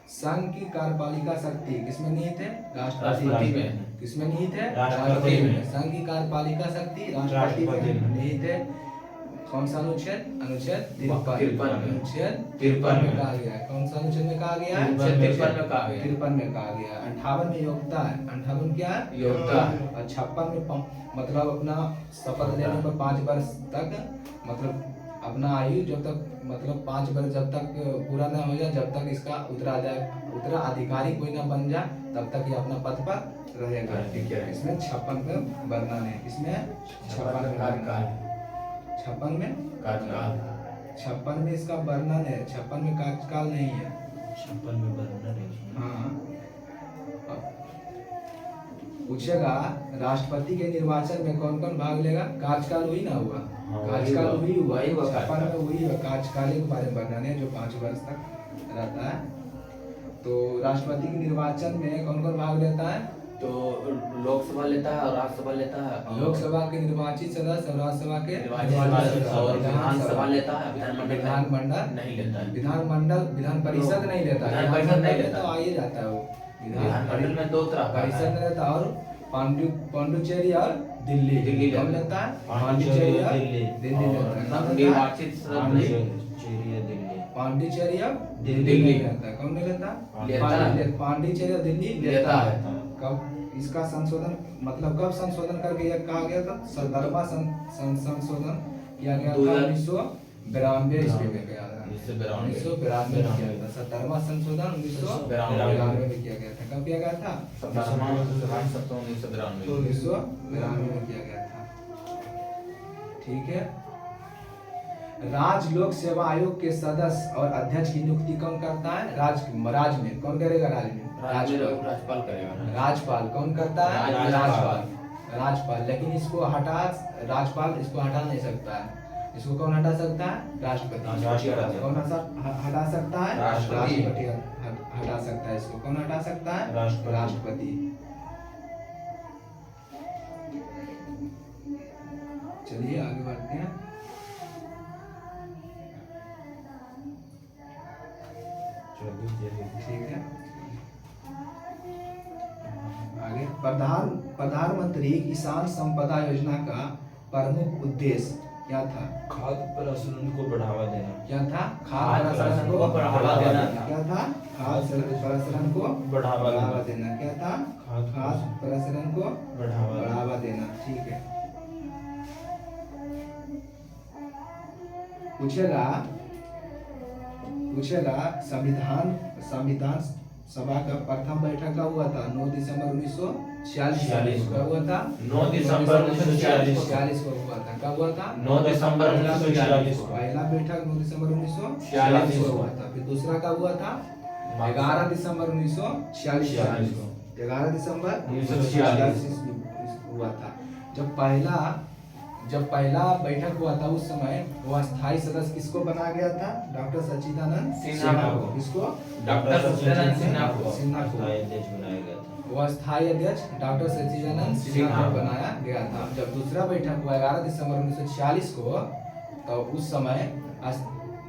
संघ की कार्यपालिका शक्ति किसमें निहित है? राष्ट्रपति में। किसमें निहित है? राष्ट्रपति में। संघ की कार्यपालिका शक्ति राष्ट्रपति में निहित है। कौन सा अनुच्छेद? अनुच्छेद 53 में। अनुच्छेद 53 में कहा गया है। कौन सा अनुच्छेद में कहा गया है? 53 में कहा गया है। 53 में कहा गया है। 58 में योग्यता है। 58 क्या है? योग्यता है। और 56 में मतलब अपना शपथ लेने पर 5 वर्ष तक, मतलब अपना आयु जब तक, मतलब 5 वर्ष जब तक पूरा न हो जाए, जब तक इसका उत्तराधिकारी कोई ना बन जाए, तब तक ये अपना पद पर रहेगा। ठीक है। इसमें 56 में वर्णन है। इसमें 56 में कार्यकाल, 56 में कार्यकाल, 56 में इसका वर्णन है। 56 में कार्यकाल नहीं है। 56 में वर्णन है उसमें। हाँ, पूछेगा राष्ट्रपति के निर्वाचन में कौन कौन भाग लेगा? कार्यकाल हुई ना हुआ? हाँ, कार्यकाल हुई हुआ। वही हुआ 56 में हुई हुआ कार्यकाल के बारे में वर्णन है, जो 5 वर्ष तक रहता है। तो राष्ट्रपति के निर्वाचन में कौन कौन भाग लेता है? तो लोकसभा लेता है और राज्यसभा लेता है, और लोकसभा के निर्वाचित सदस्य और राज्यसभा के निर्वाचित सदस्य, और विधानसभा लेता है, विधानमंडल नहीं लेता है। विधान परिषद नहीं लेता। विधान परिषद नहीं लेता। तो आइए जाता है वो विधानमंडल में 2 तरह का परिषद है। में रहता है, और पांडुचेरी और दिल्ली दिल्ली कौन लेता लेता है? पांडिचेरी और दिल्ली दिल्ली और लेता है। कौन लेता है? निर्वाचित सदस्य चेरी है दिल्ली। पांडिचेरी और दिल्ली दिल्ली लेता है। कौन नहीं लेता? लेता है। पांडिचेरी और दिल्ली लेता लेता है। है। कब इसका संशोधन, मतलब कब संशोधन करके यह कहा गया था? 17वां संशोधन किया गया था 1992 ईस्वी में किया था। 1992 में किया गया था। 17वां संशोधन 1992 में किया गया था। कब किया गया था? 1992 में किया गया था। ठीक है। राज्य लोक सेवा आयोग के सदस्य और अध्यक्ष की नियुक्ति कौन करता है? राज्य में कौन करेगा? राज्य में राज्यपाल करेगा। राज्यपाल कौन करता है? राज्यपाल। लेकिन इसको राज्यपाल इसको हटा नहीं सकता है। इसको कौन हटा सकता है? राष्ट्रपति। कौन हटा सकता है? राष्ट्रपति हटा सकता है। इसको कौन हटा सकता है? राष्ट्रपति। चलिए आगे बढ़ते हैं। ठीक है। आगे प्रधानमंत्री किसान संपदा योजना का प्रमुख उद्देश्य क्या था? खाद्य प्रसंस्करण को बढ़ावा देना। क्या था? खाद्य प्रसंस्करण को बढ़ावा देना। क्या था? खाद्य प्रसंस्करण को बढ़ावा देना। क्या था? खाद्य प्रसंस्करण को बढ़ावा देना। ठीक है। पूछेगा संविधान सभा का प्रथम बैठक कब हुआ था? 9 दिसंबर 1946। कब हुआ था? 9 दिसंबर 1946 को हुआ था। कब हुआ था? 9 दिसंबर 1946 को। पहला बैठक 9 दिसंबर 1946 को हुआ था। फिर दूसरा कब हुआ था? 11 दिसंबर 1946 को। 11 दिसंबर 1946 हुआ था। जब पहला बैठक हुआ था, उस समय वो अस्थायी सदस्य किसको बनाया गया था? डॉक्टर सच्चिदानंद सिन्हा को। किसको? डॉक्टर सच्चिदानंद सिन्हा को अध्यक्ष बनाया गया था। वो अस्थायी अध्यक्ष डॉक्टर सच्चिदानंद सिन्हा को बनाया गया था। जब दूसरा बैठक हुआ 11 दिसंबर 1946 को, तो उस समय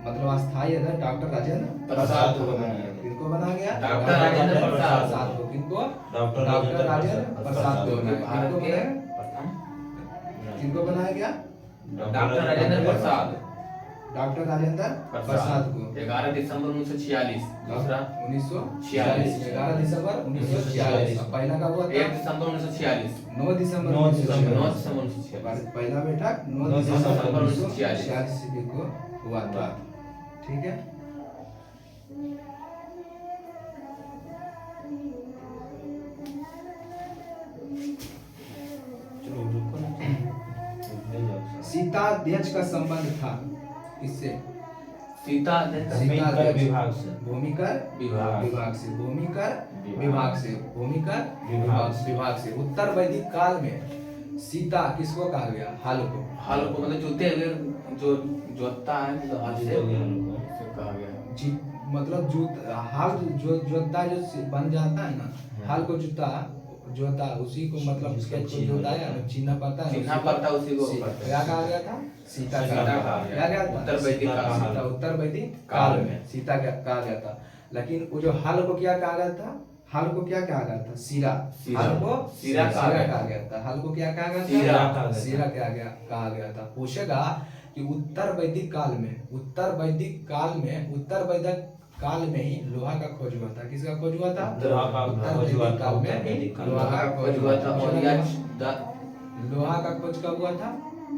मतलब अस्थायी अध्यक्ष डॉक्टर राजेंद्र प्रसाद को बनाया गया। किनको बनाया गया? डॉक्टर राजेंद्र प्रसाद को। किनको? डॉक्टर राजेंद्र प्रसाद को बनाया। किनको बनाया गया? डॉक्टर राजेंद्र प्रसाद। डॉक्टर राजेंद्र प्रसाद को। 11 दिसंबर 1946। दूसरा 1946। 11 दिसंबर 1946। पहला कब हुआ था? 1 दिसंबर 1946। 9 दिसंबर 9 दिसंबर 1946। 1946। पहला बैठक 9 दिसंबर 1946 को हुआ था। ठीक है। सीताध्यक्ष का संबंध था किससे? सीताध्यक्ष विभाग से। भूमिकर विभाग से। उत्तर वैदिक काल में सीता किसको कहा गया? हल को। हल को मतलब जोते हुए जो जोतता है, तो हल से कहा गया। मतलब हाल जोतता जो बन जाता है ना, हाल को जोता उसी को मतलब खेत को जोताया चिन्ह पड़ता है, चिन्ह पड़ता उसी को क्या कहा गया था? सीता सीता का कहा गया। क्या था? उत्तर वैदिक काल में। सीता उत्तर वैदिक काल में सीता कहा गया था। लेकिन वो जो हल को क्या कहा गया था? हल को क्या कहा गया था? सिरा। हल को सिरा कहा गया था। हल को क्या कहा गया था? सिरा कहा गया था। पूछेगा कि उत्तर वैदिक काल में ही लोहा का खोज हुआ था। किसका खोज हुआ था? उत्तर वैदिक काल में ही लोहा का खोज हुआ था। और यह लोहा का खोज कब हुआ था?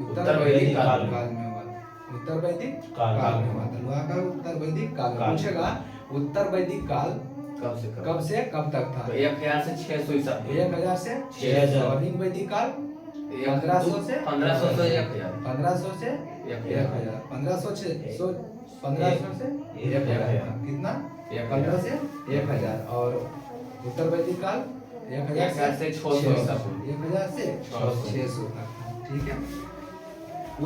उत्तर वैदिक काल में हुआ था। उत्तर वैदिक काल में हुआ था लोहा का उत्तर वैदिक काल में। पूछेगा उत्तर वैदिक काल कब से कब तक था? तो 1000 से 600 ईसा 1000 से 6000 और हिंद वैदिक काल 1500 से 1500 से 1000 1500 से 1000 1500 से 1000 कितना? 15 से 1000 और उत्तर वैदिक काल 1000 से 600 ईसा 1000 से 600 तक। ठीक है।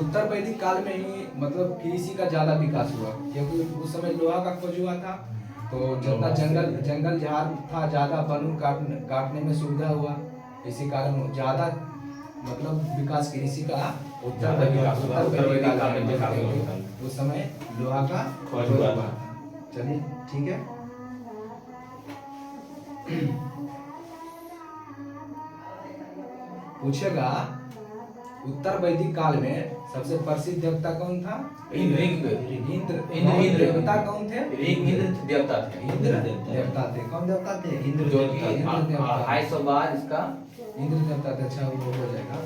उत्तर वैदिक काल में ही मतलब कृषि का ज्यादा विकास हुआ, क्योंकि उस समय लोहा का खोज हुआ था, तो जितना जंगल झाड़ था ज्यादा वन काटने में सुविधा हुआ, इसी कारण ज्यादा मतलब विकास कृषि का उत्तर वैदिक काल में उस समय लोहा का खोज हुआ था। चलिए ठीक है। पूछेगा उत्तर वैदिक काल में सबसे प्रसिद्ध देवता कौन था? इंद्र देवता कौन थे? इंद्र देवता थे। इंद्र देवता थे। कौन देवता थे? इंद्र जो देवता। कि इंद्र देवता 250 बार इसका इंद्र देवता थे। अच्छा वो हो जाएगा।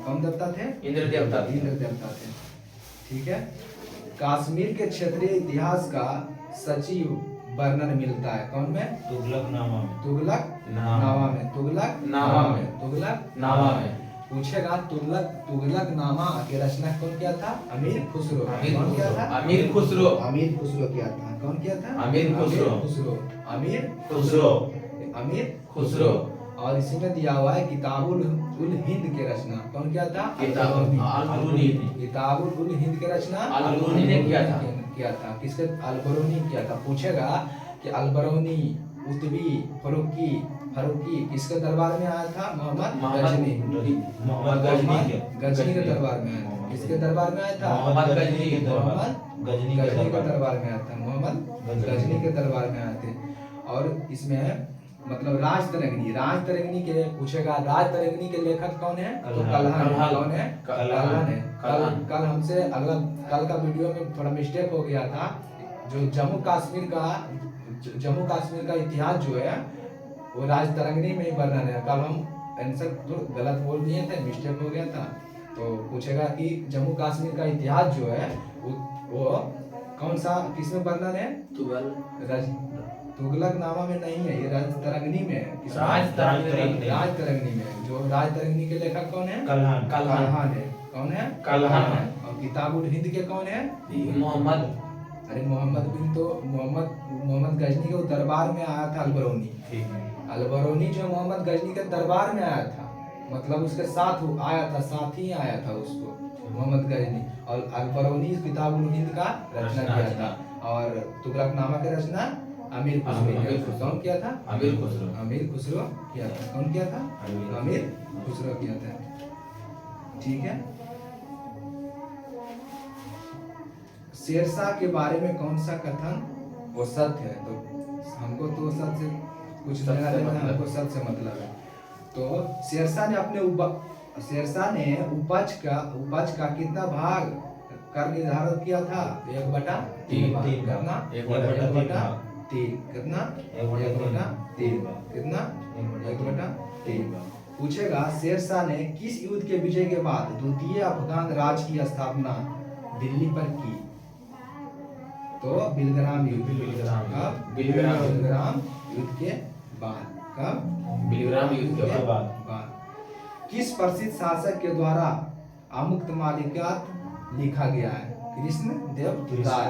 कौन देवता थे? इंद्र देवता थे। इंद्र देवता थे। ठीक है। कश्मीर के क्षेत्रीय इतिहास का सचिव वर्णन मिलता है कौन में? तुगलकनामा में। तुगलकनामा में। पूछेगा तुगलकनामा की रचना कौन किया था? अमीर खुसरो। कौन किया था? अमीर खुसरो किया था। कौन किया था? अमीर खुसरो। और इसी में दिया हुआ है किताबुल उल हिंद की रचना कौन किया था? किताबुल उल हिंद की रचना अल-बरूनी ने किया था। किसके? अल-बरूनी किया था। पूछेगा कि अल-बरूनी उतबी फरूकी किसके दरबार में आया था? मोहम्मद गजनी के दरबार में आया था। किसके दरबार में आया था? मोहम्मद गजनी के गजनी के दरबार में आया था। मोहम्मद गजनी के दरबार में आए थे। और इसमें मतलब राजतरंगिणी के पूछेगा राजतरंगिणी के लेखक कौन है? तो कल्हण। कौन है? कल्हण है। कल हमसे कल का वीडियो में थोड़ा मिस्टेक हो गया था। जो जम्मू कश्मीर का इतिहास जो है वो राजतरंगिणी में ही वर्णन है। कल हम आंसर तो गलत बोल दिए थे, मिस्टेक हो गया था। तो पूछेगा कि जम्मू कश्मीर का इतिहास जो है वो कौन सा किसमें वर्णन है? तुगलकनामा में नहीं है, ये राजतरंगिणी में है। राजतरंगिणी में। जो राजतरंगिणी के लेखक कौन है? कल्हण है। कौन है? कल्हण। और किताबुल हिंद के कौन है? मोहम्मद। अरे मोहम्मद गजनी के दरबार में आया था अल-बरूनी। अल-बरूनी जो मोहम्मद गजनी के दरबार में आया था, मतलब उसके साथ आया था, साथ ही आया था उसको मोहम्मद गजनी। और अल-बरूनी किताबुल हिंद का रचना किया था। और तुगलकनामा की रचना अमीर खुसरो। कौन किया था? अमीर खुसरो किया था। कौन किया था? अमीर खुसरो किया था। ठीक है। शेरशाह के बारे में कौन सा कथन वो सत्य है? तो हमको तो सत्य से कुछ लेना देना, हमको सत्य से मतलब है। तो शेरशाह ने उपज का कितना भाग कर निर्धारित किया था? 1/3 कितना? 1/3 कितना? 1/3 कितना? 1/3। पूछेगा शेरशाह ने किस युद्ध के विजय के बाद द्वितीय अफगान राज की स्थापना दिल्ली पर की? तो बिलग्राम युद्ध। बिलग्राम युद्ध के बाद। कब? बिलग्राम युद्ध के बाद। किस प्रसिद्ध शासक के द्वारा अमुक्त मालिकात लिखा गया है? कृष्ण देव राय।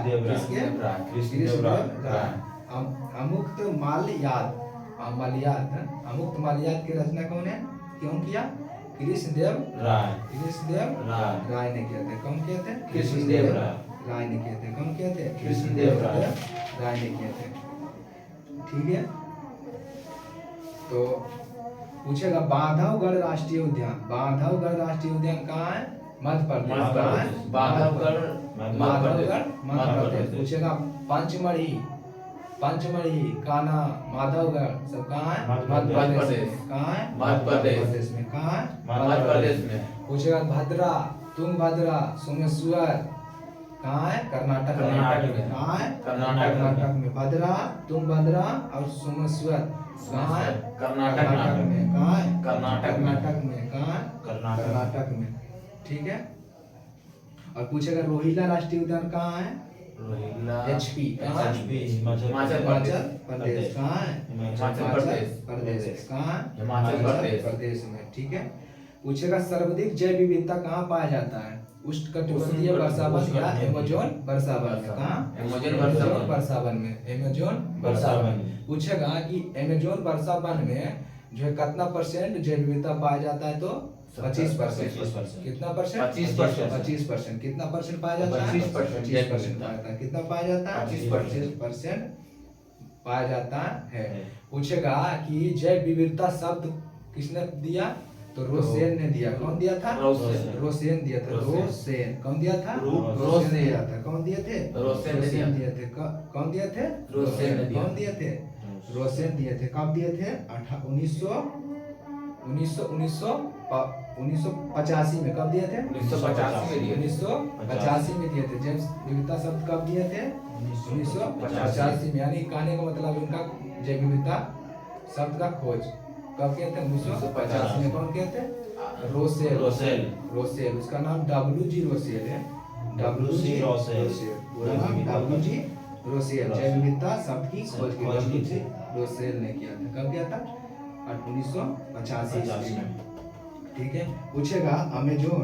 अमुक्त माल्यात की रचना कौन है? क्यों किया? कृष्णदेव राय ने किया था। कौन किए थे? कृष्णदेव राय ने किए थे। कौन किए थे? कृष्णदेव राय। राय ने किए थे। ठीक है, तो पूछेगा बांधवगढ़ राष्ट्रीय उद्यान, बांधवगढ़ राष्ट्रीय उद्यान कहाँ है? मध्य प्रदेश। मध्य कहाँ है? प्रदेश, बांधवगढ़ बांधवगढ़ मध्य मध्य प्रदेश। प्रदेश। पूछेगा पंचमढ़ी, पंचमढ़ी कान्हा माधवगढ़ सब कहाँ है? मध्य मध्य प्रदेश। प्रदेश में। कहाँ है? मध्य प्रदेश। में। कहाँ है? मध्य प्रदेश में। पूछेगा भद्रा, तुंगभद्रा, सोमेश्वर कहाँ है? कर्नाटक में। कर्नाटक में। कहाँ है? कर्नाटक में। कर्नाटक में। भद्रा, तुंगभद्रा और सोमेश्वर कहाँ है? कर्नाटक में। कहाँ है? कर्नाटक में। कर्नाटक में। कहाँ है? कर्नाटक में। ठीक है, और पूछेगा रोहिला राष्ट्रीय उद्यान कहाँ है? रोहिला HP कहाँ है? हिमाचल हिमाचल प्रदेश। प्रदेश। कहाँ है? हिमाचल प्रदेश। प्रदेश। कहाँ है? हिमाचल प्रदेश। प्रदेश में। ठीक है, पूछेगा सर्वाधिक जैव विविधता कहाँ पाया जाता है? उष्णकटिबंधीय वर्षावन या अमेज़न वर्षावन में। कहाँ? अमेज़न वर्षावन। वर्षावन में। अमेज़न वर्षावन में। पूछेगा कि अमेज़न वर्षावन में जो है कितना परसेंट जैव विविधता पाया जाता है? तो 25%। कितना परसेंट? 25%। 25%। कितना परसेंट पाया जाता है? 25% 25% पाया जाता है। कितना पाया जाता है? 25% पाया जाता है। पूछेगा कि जैव विविधता शब्द किसने दिया? तो रोसेन ने दिया। कौन दिया था? रोसेन। रोसेन दिया था। रोसेन। कौन दिया था? रोसेन दिया था। कौन दिए थे? रोसेन ने दिया। दिए थे। कौन दिए थे? रोसेन ने दिया। कौन दिए थे? रोसेन दिए थे। कब दिए थे? 1985 में। कब दिए थे? 1985 में दिए थे। 1985 में दिए थे। जेम्स विविधता शब्द कब दिए थे? 1985 में। यानी कहने का मतलब इनका जैव विविधता शब्द का खोज कब किए थे? 1985 में। कौन किए थे? रोसेल। रोसेल। उसका नाम WG रोसेल है। WG Rosell. पूरा नाम WG रोसेल। जैव विविधता शब्द की खोज की WG रोसेल ने किया था। कब किया था? 1985 में। ठीक है, पूछेगा अमेज़न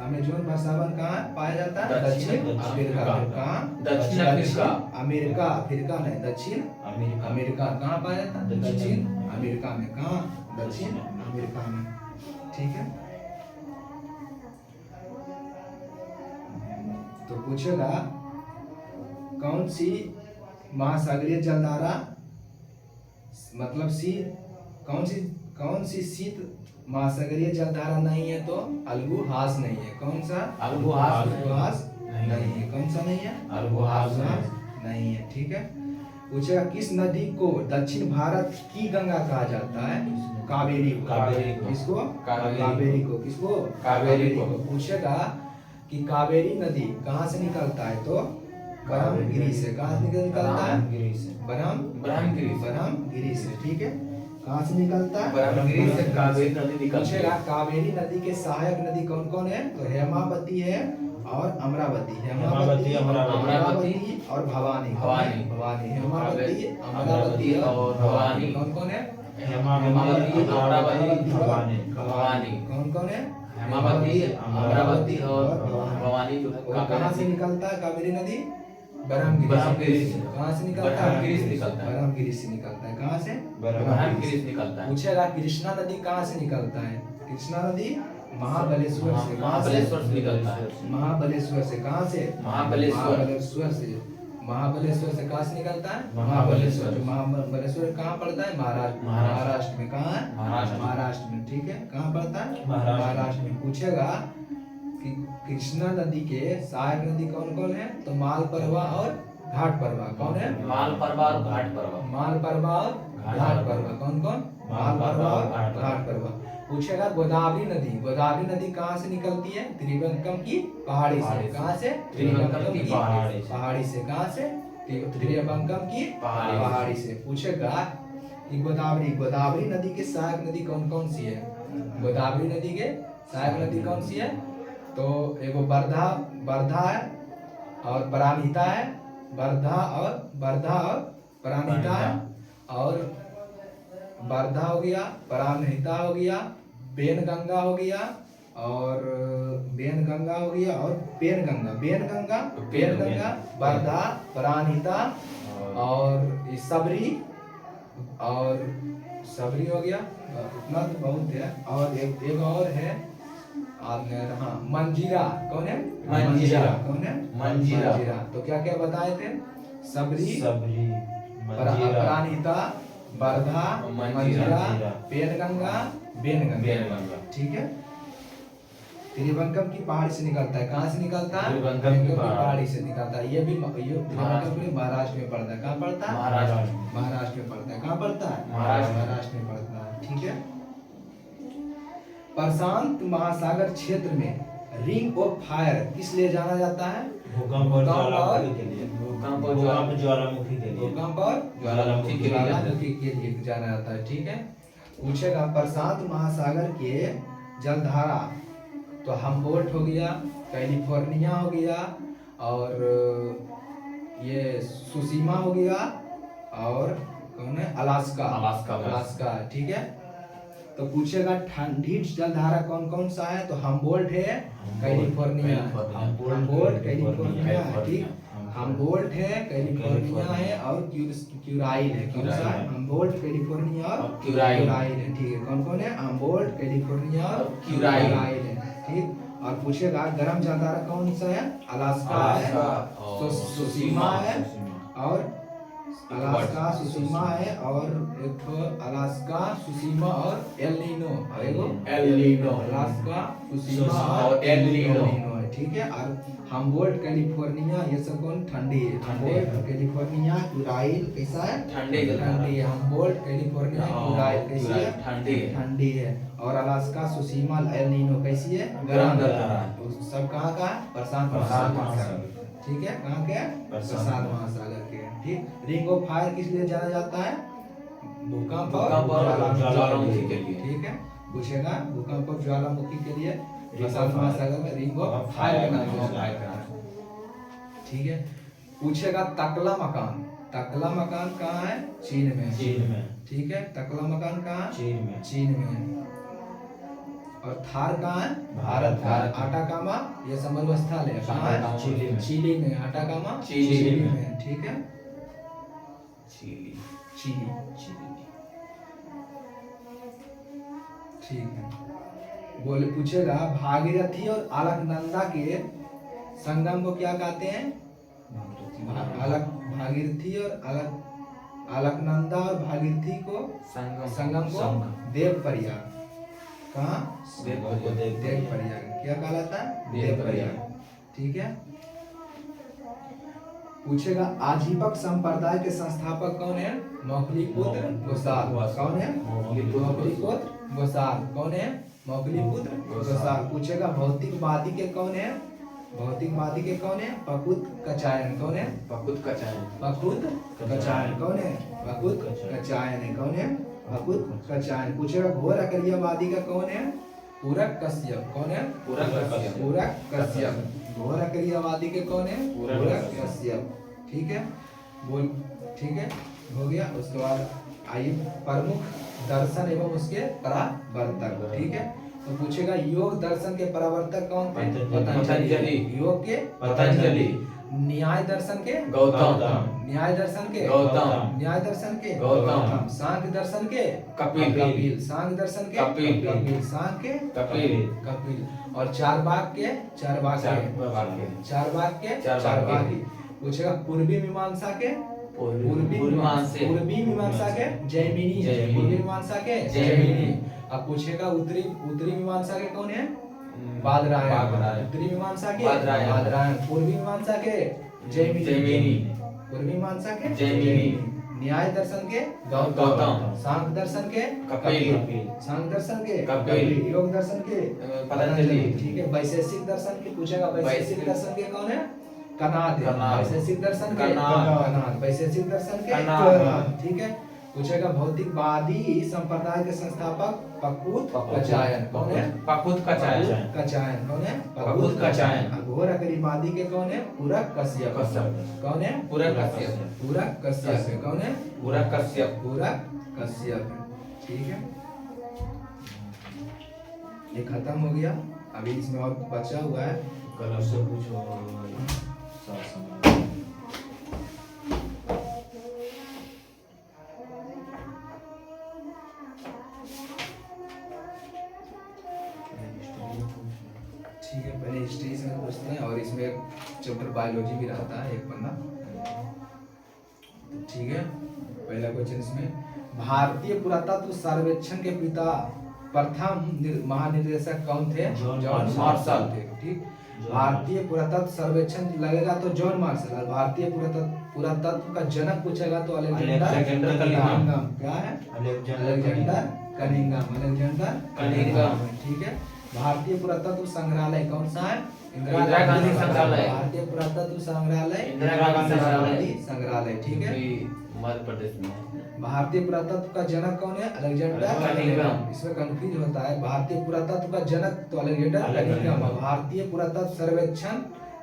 अमेज़न वर्षावन कहाँ पाया जाता है? दक्षिण अमेरिका। कहाँ? दक्षिण अफ्रीका। अमेरिका। अफ्रीका नहीं, दक्षिण अमेरिका। कहाँ पाया जाता है? दक्षिण अमेरिका में। कहाँ? दक्षिण अमेरिका में। ठीक है, तो पूछेगा कौन सी महासागरीय जलधारा मतलब कौन सी शीत महासागरीय जलधारा नहीं है? तो अलगुहास नहीं है। कौन सा? अलगुहास नहीं है। कौन सा नहीं है? अलगुहास नहीं है। ठीक है, पूछेगा किस नदी को दक्षिण भारत की गंगा कहा जाता है? कावेरी को। कावेरी को। किसको? कावेरी। कावेरी को। किसको? कावेरी को। पूछेगा कि कावेरी नदी कहाँ से निकलता है? तो ब्रह्मगिरी से। कहाँ से निकलता है? ब्रह्मगिरी से। ठीक है, कहाँ से निकलता है? ब्रह्मगिरी से कावेरी नदी निकलती पूछेगा है। कावेरी नदी के सहायक नदी कौन कौन है? तो हेमावती है और अमरावती। हेमावती, अमरावती और भवानी। भवानी। भवानी। हेमावती, अमरावती और भवानी। कौन कौन है? हेमावती, अमरावती, भवानी। भवानी। कौन कौन है? हेमावती, अमरावती और भवानी जो है और कहाँ से निकलता है कावेरी नदी? ब्रह्मगिरी से। कहाँ से निकलता है? ब्रह्मगिरी से निकलता है। ब्रह्मगिरी से निकलता है। कहाँ से? ब्रह्मगिरी से निकलता है। पूछेगा कृष्णा नदी कहाँ से निकलता है? कृष्णा नदी महाबलेश्वर से। महाबलेश्वर से निकलता है। महाबलेश्वर से। कहाँ से? महाबलेश्वर से। महाबलेश्वर से कहाँ से निकलता है? महाबलेश्वर। महाबलेश्वर कहाँ पड़ता है? महाराष्ट्र में। कहाँ है? महाराष्ट्र में। ठीक है, कहाँ पड़ता है? महाराष्ट्र में। पूछेगा कि कृष्णा नदी के सहायक नदी कौन कौन है? तो मालप्रभा और घाटप्रभा। कौन है? मालप्रभा और घाटप्रभा। मालप्रभा और घाटप्रभा। कौन कौन? मालप्रभा और घाटप्रभा। पूछेगा गोदावरी नदी कहाँ से निकलती है? त्रिवेंद्रम की पहाड़ी से। कहाँ से? त्रिवेंद्रम की पहाड़ी से। कहाँ से? त्रिवेंद्रम की पहाड़ी से। पूछेगा कि गोदावरी नदी के सहायक नदी कौन कौन सी है? गोदावरी नदी के सहायक नदी कौन सी है? तो एगो वर्धा है और परानिता है। वर्धा और परानिता है। और वर्धा हो गया, परानिता हो गया, बेनगंगा हो गया और बेनगंगा हो गया और बेनगंगा, वर्धा, परानिता और सबरी हो गया। उतना तो बहुत है। और एक और है हाँ मंजीरा कौन है? मंजीरा। कौन है? मंजीरा। तो क्या क्या बताए थे? सबरी, सबरी, मंजीरा, प्राणिता, वर्धा, मंजीरा, मंजीरा, पेनगंगा, बेनगंगा। बेनगंगा। ठीक है। त्रिभंगम की पहाड़ी से निकलता है। कहाँ से निकलता है? त्रिभंगम की पहाड़ी से निकलता है। ये भी त्रिभंगम भी महाराष्ट्र में पड़ता है। कहाँ पड़ता है? महाराष्ट्र। महाराष्ट्र में पड़ता है। कहाँ पड़ता है? महाराष्ट्र। महाराष्ट्र में पड़ता है। ठीक है। प्रशांत महासागर क्षेत्र में रिंग ऑफ फायर किस लिए जाना जाता है? भूकंप और ज्वालामुखी के लिए। भूकंप और भूकंप ज्वालामुखी के लिए। भूकंप और ज्वालामुखी के लिए ज्वालामुखी के लिए जाना जाता है। ठीक है। पूछेगा प्रशांत महासागर के जलधारा, तो हम्बोल्ट हो गया, कैलिफोर्निया हो गया, और ये सुसीमा हो गया, और कौन है? अलास्का। अलास्का। ठीक है। तो पूछेगा ठंडी जलधारा कौन कौन सा है? तो हम्बोल्ट है, कैलिफोर्निया। हम्बोल्ट कैलिफोर्निया है। ठीक। हम्बोल्ट है, कैलिफोर्निया है, और क्यूराइल है। कौन सा है? हम्बोल्ट, कैलिफोर्निया और क्यूराइल है। ठीक है। कौन कौन है? हम्बोल्ट, कैलिफोर्निया और क्यूराइल है। ठीक। और पूछेगा गर्म जलधारा कौन सा है? अलास्का है, सुसीमा है, और अलास्का, सुसीमा है, और एक तो अलास्का, सुसीमा और El Nino. El Nino. Alaska, सुसीमा और एल नीनो है। ठीक है। और हम्बोल्ट, कैलिफोर्निया, ये सब कौन? ठंडी है। हम्बोल्ट, कैलिफोर्निया, क्यूराइल कैसा है? ठंडी जलधारा। ठंडी है। हम्बोल्ट, कैलिफोर्निया, क्यूराइल कैसी है? ठंडी है। ठंडी है। और अलास्का, सुसीमा, एल नीनो कैसी है? गर्म जलधारा। तो सब कहाँ का है? प्रशांत प्रशांत महासागर। महासागर। ठीक है। कहाँ के? प्रशांत महासागर के। ठीक। रिंग ऑफ फायर किस लिए जाना जाता है? भूकंप और ज्वालामुखी के लिए। ठीक है। पूछेगा भूकंप और ज्वालामुखी के लिए प्रशांत महासागर में रिंग ऑफ फायर के नाम से जाना जाता है। ठीक है। पूछेगा तकला मकान। तकला मकान कहाँ है? चीन में। चीन में। ठीक है। तकला मकान कहाँ है? चीन में। चीन में। और थार कहाँ है? भारत। आटाकामा ये समर स्थल है। कहाँ है? चिली में। चिली में। आटाकामा चिली में। ठीक है। चिली। चिली। ठीक है। बोले पूछेगा भागीरथी और अलकनंदा के संगम को क्या कहते हैं? भागीरथी और अलकनंदा और भागीरथी को संगम को देवप्रयाग। कहाँ? देवप्रयाग। क्या कहलाता है? देवप्रयाग। ठीक है। पूछेगा आजीवक संप्रदाय के संस्थापक कौन है? मौखलीपुत्र गोसाल। कौन है? मौखलीपुत्र गोसाल। कौन है? मौखलीपुत्र गोसाल। पूछेगा भौतिकवादी के कौन है? भौतिकवादी के कौन है? पकुत कचायन। कौन है? पकुत कचायन। पकुत कचायन। कौन है? पकुत कचायन है। कौन है? पकुत कचायन। पूछेगा घोर अकरियावादी का कौन है? पूरक कश्यप। कौन है? पूरक कश्यप। पूरक कश्यप। घोर अकरियावादी के कौन है? पूरक कश्यप। ठीक है। बोल। ठीक है। हो गया। उसके बाद आइए प्रमुख दर्शन एवं उसके परावर्तक। ठीक है। तो पूछेगा योग दर्शन के परावर्तक कौन थे? पतंजलि। योग के पतंजलि। न्याय दर्शन के? गौतम। न्याय दर्शन के? गौतम। न्याय दर्शन के? गौतम। सांख्य दर्शन के? कपिल। सांख्य दर्शन के? कपिल। सांख्य के? कपिल। कपिल। और चारवाक के? चारवाक के? चारवाक के। पूछेगा पूर्वी मीमांसा के? पूर्वी मीमांसा के? जैमिनी। पूर्वी मीमांसा के? जैमिनी। अब पूछेगा उत्तरी मीमांसा के कौन है? बादरायण। उत्तरी मीमांसा के? बादरायण। पूर्वी मीमांसा के? जैमिनी। पूर्वी मीमांसा के? जैमिनी। न्याय दर्शन के? गौतम। सांख्य दर्शन के? कपिल। सांख्य दर्शन के? कपिल। योग दर्शन के? पतंजलि। ठीक है। वैशेषिक दर्शन के? पूछेगा वैशेषिक दर्शन के कौन है? कनाद। वैशेषिक दर्शन के? कनाद। वैशेषिक दर्शन के? कनाद। ठीक है। पूछेगा भौतिकवादी संप्रदाय के संस्थापक पकुत कचायन। कौन है? पकुत कचायन। कचायन। कौन है? पकुत कचायन। घोर अकरिवादी के कौन है? पूरक कश्यप। कौन है? पूरक कश्यप। पूरक कश्यप। कौन है? पूरक कश्यप। पूरक कश्यप। ठीक है। ये खत्म हो गया। अभी इसमें और बचा हुआ है। कल से पूछो शासन। हिस्ट्री से पूछते हैं और इसमें चैप्टर बायोलॉजी भी रहता है एक पन्ना। ठीक है, पहला क्वेश्चन इसमें भारतीय पुरातत्व सर्वेक्षण के पिता प्रथम महानिदेशक कौन थे? जॉन मार्शल थे। ठीक, भारतीय पुरातत्व सर्वेक्षण लगेगा तो जॉन मार्शल, और भारतीय पुरातत्व का जनक पूछेगा तो अलेक्जेंडर कनिंघम। क्या है? Alexander Cunningham. ठीक है, भारतीय पुरातत्व संग्रहालय कौन सा है? इंदिरा गांधी संग्रहालय। भारतीय पुरातत्व संग्रहालय इंदिरा गांधी संग्रहालय। ठीक है, मध्य प्रदेश में है। भारतीय पुरातत्व का जनक कौन है? Alexander Cunningham. इसमें कंफ्यूज होता है, भारतीय पुरातत्व का जनक तो अलेक्जेंडर कनिंघम, और भारतीय पुरातत्व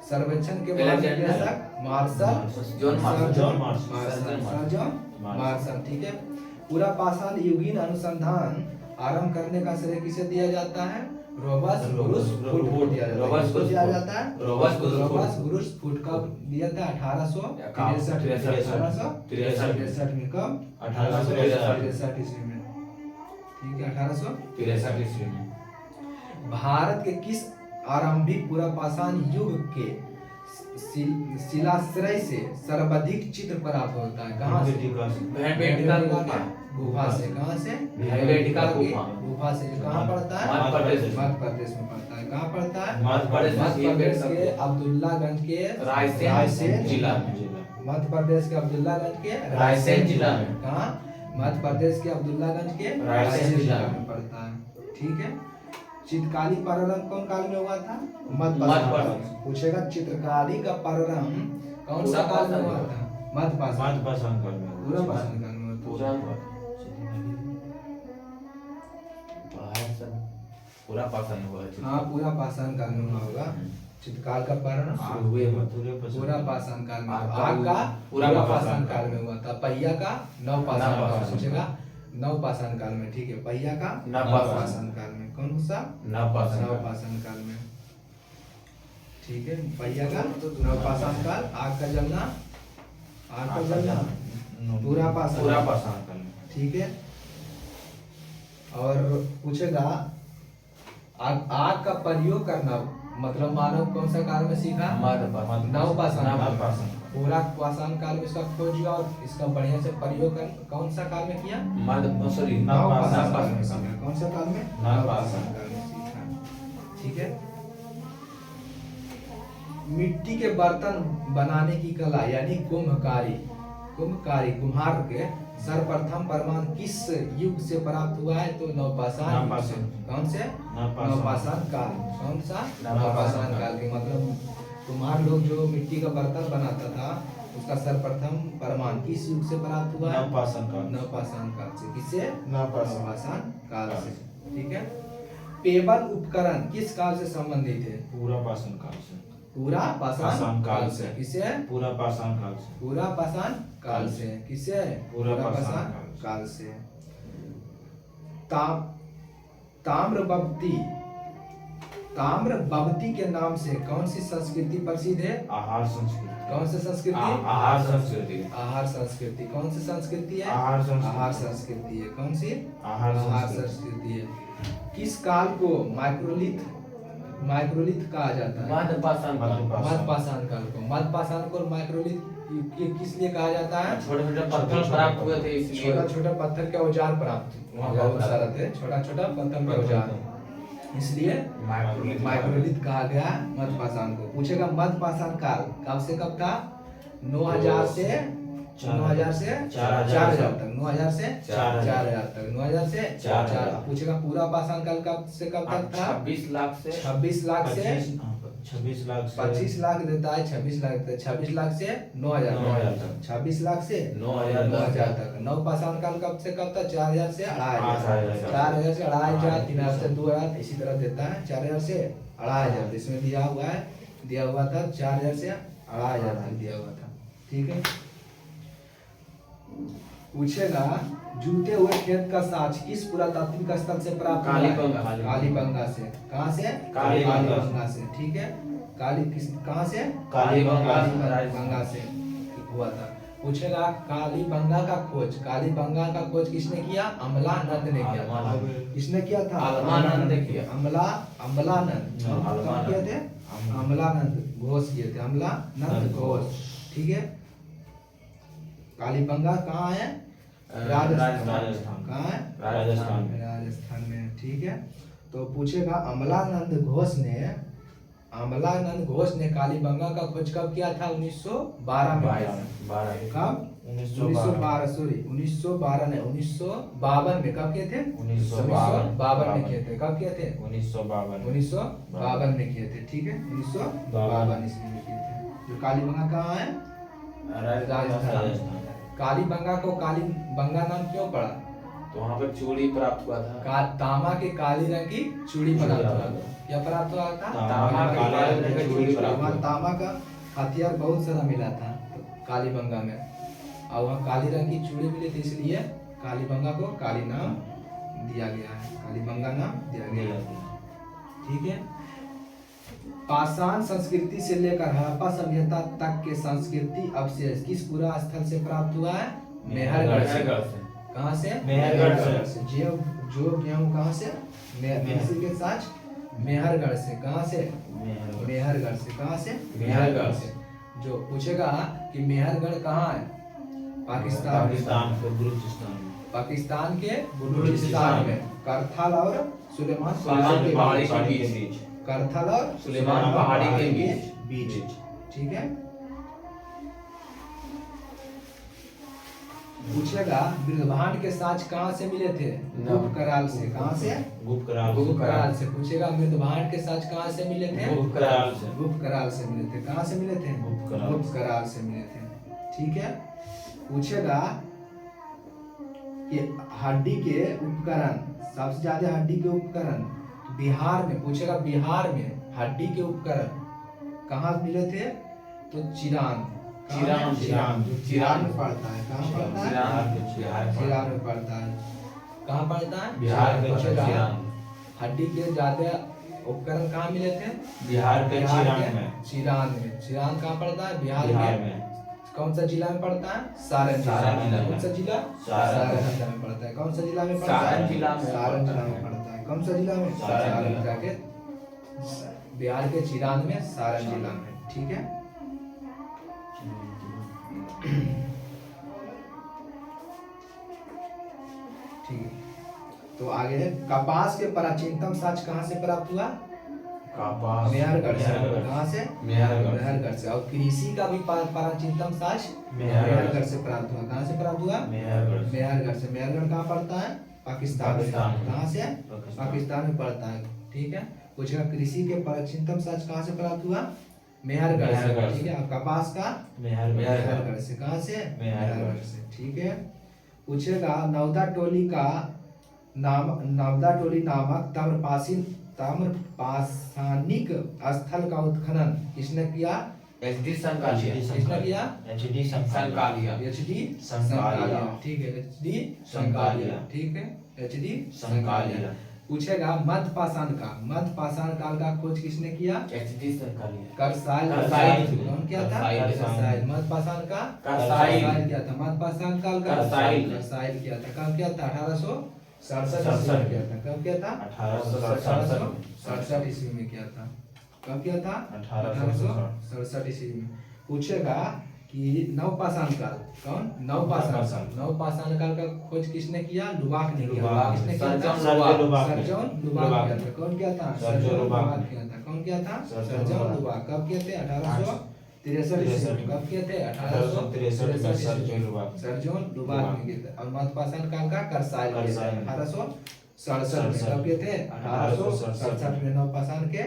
सर्वेक्षण के महानिदेशक जॉन मार्शल। ठीक है, पूरा पाषाण युगीन अनुसंधान आरंभ करने का श्रेय किसे दिया जाता है? रोबर्ट ब्रूस फुट को दिया जाता है। रोबर्ट ब्रूस फुट का दिया था 1863 में। कब? 1863 ईस्वी में। ठीक है, 1863 ईस्वी में। भारत के किस आरंभिक पूरा पाषाण युग के शिलाश्रय से सर्वाधिक चित्र प्राप्त होता है? कहाँ से? भीमबेटका गुफा से। कहाँ से? भीमबेटका गुफा से। कहाँ पड़ता है? मध्य प्रदेश में पड़ता है। कहाँ पड़ता है? मध्य प्रदेश के अब्दुल्लागंज के रायसेन जिला में। मध्य प्रदेश के अब्दुल्लागंज के रायसेन जिला में। कहाँ? मध्य प्रदेश के अब्दुल्लागंज के रायसेन जिला में पड़ता है। ठीक है, चित्रकारी प्रारंभ कौन काल में हुआ था? मध्य पाषाण। पूछेगा चित्रकारी का प्रारंभ कौन सा काल में हुआ था? मध्य पाषाण काल में। पूरा पाषाण काल में। पूरा पाषाण हुआ है। हाँ, पूरा पाषाण काल में हुआ होगा। चित्रकाल का प्रारंभ पूरा पाषाण काल में। आग का पूरा पाषाण काल में हुआ था। पहिया का नव पाषाण काल में। पूछेगा नव पाषाण काल में। ठीक है, पहिया का नव पाषाण काल में। कौन सा? नव पाषाण काल में। ठीक है, पहिया का नव पाषाण काल। आग का जलना पूरा पाषाण काल में। ठीक है, और पूछेगा आग का प्रयोग करना मतलब मानव कौन सा काल में सीखा? नव पाषाण। पूरा पाषाण काल में इसका खोज हुआ और इसका बढ़िया से प्रयोग कौन सा काल में किया? नव पाषाण काल में सीखा। कौन सा काल में? नव पाषाण काल में सीखा। ठीक है, मिट्टी के बर्तन बनाने की कला यानी कुम्भकारी कुम्हार के सर्वप्रथम प्रमाण किस युग से प्राप्त हुआ है? तो नवपाषाण। कौन से? नवपाषाण काल। कौन सा? नवपाषाण काल के मतलब कुम्हार लोग जो मिट्टी का बर्तन बनाता था उसका सर्वप्रथम प्रमाण किस युग से प्राप्त हुआ है? नवपाषाण काल से। किससे? नवपाषाण काल से। ठीक है, पेबल उपकरण किस काल से संबंधित है? पूरा पाषाण काल से। पूरा पाषाण काल से। किससे? पूरा पाषाण काल से। पूरा पाषाण काल से। किससे? पूरा पाषाण काल से। ताम्रबवती के नाम से कौन सी संस्कृति प्रसिद्ध है? आहार संस्कृति। कौन सी संस्कृति? आहार संस्कृति। आहार संस्कृति। कौन सी संस्कृति है? आहार संस्कृति है। कौन सी? आहार संस्कृति है। किस काल को माइक्रोलिथ कहा जाता है? मध्य पाषाण काल को। मध्य पाषाण को माइक्रोलिथ किस लिए कहा जाता है? छोटे-छोटे पत्थर प्राप्त हुए थे इसलिए। छोटा पत्थर के औजार प्राप्त वहाँ बहुत सारा थे। छोटा पत्थर के औजार इसलिए माइक्रोलिथ कहा गया मध्य पाषाण को। पूछेगा मध्य पाषाण काल कब से कब था? 9000 से 4000 तक। 9000 से 4000 तक। 9000 से 4000। पूछेगा पूरा पाषाण काल कब से कब तक था? 26 लाख से 26 लाख देता है। 26 लाख देता है। 26 लाख से 9000 तक। 26 लाख से 9000 तक। नव पाषाण काल कब से कब था? 4000 से 2500। 4000 से 2500, 3000 से 2000 इसी तरह देता है। 4000 से 2500 इसमें दिया हुआ था 4000 से 2500 तक दिया हुआ था। ठीक है, पूछेगा जूते हुए खेत का साक्ष किस पुरातात्विक स्थल से प्राप्त हुआ है? कालीबंगा से। कहाँ से? कालीबंगा से। ठीक है, कहाँ से? कालीबंगा से हुआ था। पूछेगा कालीबंगा का खोज किसने किया? अम्लानंद ने किया था। किसने किया था? अम्लानंद ने किया। अम्लानंद कौन किए थे? अमलानंद घोष किए थे, अमलानंद घोष। ठीक है। कालीबंगा कहाँ है? राजस्थान। कहाँ है? राजस्थान में। राजस्थान में है। ठीक है। तो पूछेगा अमलानंद घोष ने कालीबंगा का खोज कब किया था? 1912 में। 12 कब? 1912 सॉरी 1912 नहीं 1952 में। कब किए थे? 1952 में किए थे। कब किए थे? 1952 में किए थे। ठीक है। 1952 ईस्वी में किए थे। जो कालीबंगा कहाँ है? राजस्थान। कालीबंगा को कालीबंगा नाम क्यों पड़ा? तो वहाँ पर चूड़ी प्राप्त हुआ था। तांबा के काली रंग की चूड़ी प्राप्त हुआ था। क्या प्राप्त हुआ था? तांबा के काले रंग की चूड़ी प्राप्त हुआ। तांबा का हथियार बहुत सारा मिला था कालीबंगा में, और वहाँ काली रंग की चूड़ी मिली थी, इसलिए कालीबंगा को काली नाम दिया गया है, कालीबंगा नाम दिया गया है। ठीक है। पाषाण संस्कृति से लेकर हड़प्पा सभ्यता तक के संस्कृति अवशेष किस पुरा स्थल से प्राप्त हुआ है? मेहरगढ़ से। कहाँ से? मेहरगढ़ से। जो गेहूँ कहाँ से? इसी के साथ मेहरगढ़ से। कहाँ से? मेहरगढ़ से। कहाँ से? मेहरगढ़ से। जो पूछेगा कि मेहरगढ़ कहाँ है? पाकिस्तान के बलूचिस्तान में, करथल और सुलेमान पहाड़ी के बीच। करथल और सुलेमान पहाड़ी के बीच। ठीक है। पूछेगा मृदभांड के साज कहाँ से मिले थे? गुप्त कराल से। कहाँ से? गुप्त कराल से। पूछेगा मृदभांड के साज कहाँ से मिले थे? गुप्त कराल से। गुप्त कराल से मिले थे। कहाँ से मिले थे? गुप्त कराल से मिले थे। ठीक है। पूछेगा कि हड्डी के उपकरण, सबसे ज्यादा हड्डी के उपकरण बिहार में। पूछेगा बिहार में हड्डी के उपकरण कहाँ मिले थे? तो चिरान में पड़ता है। कहाँ पड़ता है? चिरान में पड़ता है। कहाँ पड़ता है? बिहार में। हड्डी के ज्यादा उपकरण कहाँ मिले थे? बिहार के चिरान में। चिरान कहाँ पड़ता है? बिहार में। कौन सा जिला में पड़ता है? सारण जिला। कौन सा जिला? सारण जिला में पड़ता है। कौन सा जिला में पड़ता है? सारण जिला में पड़ता है। कौन सा जिला में? सारण जाके बिहार के चिरान में, सारण जिला में। ठीक है। ठीक है। तो आगे है कपास के प्राचीनतम साक्ष्य कहाँ से प्राप्त हुआ? मेहरगढ़ से। कहाँ से? मेहरगढ़ से। और कृषि का भी प्राचीनतम साक्ष्य मेहरगढ़ से प्राप्त हुआ। कहाँ से प्राप्त हुआ? मेहरगढ़ से। मेहरगढ़ कहाँ पड़ता है? पाकिस्तान में। कहाँ से? पाकिस्तान में पड़ता है। ठीक है। पूछेगा कृषि के प्राचीनतम साक्ष्य कहाँ से प्राप्त हुआ? मेहरगढ़ से। ठीक है। और कपास का? मेहरगढ़ से। कहाँ से? मेहरगढ़ से। ठीक है। पूछेगा नवदा टोली नामक ताम्रपाषाणिक स्थल का उत्खनन किसने किया? HD संकालिया। किसने किया? HD संकालिया। HD संकालिया। ठीक है। HD संकालिया। ठीक है। HD संकालिया। पूछेगा मध्य पाषाण काल का खोज किसने किया? HD संकालिया। करसाइल। कौन किया था? करसाइल। मध्य पाषाण का करसाइल किया था। मध्य पाषाण काल का करसाइल किया था। कब किया था? 1867 किया था। कब किया था? 1867 ईस्वी में किया था। कब किया था? 1867 ईस्वी में। पूछेगा कि नवपाषाण काल। कौन? नवपाषाण काल का खोज किसने किया? लुबाक ने किया। किसने किया था? सर्जन लुबाक किया था। कौन किया था? सर्जन लुबाक किया था। कौन किया था? सर्जन लुबाक। कब किए थे? 1863 ईस्वी में। कब किए थे? 1863 सर्जन लुबाक ने किए थे। और मध्य पाषाण काल का करसाइल 1867 में। कब किए थे? 1867 में नवपाषाण के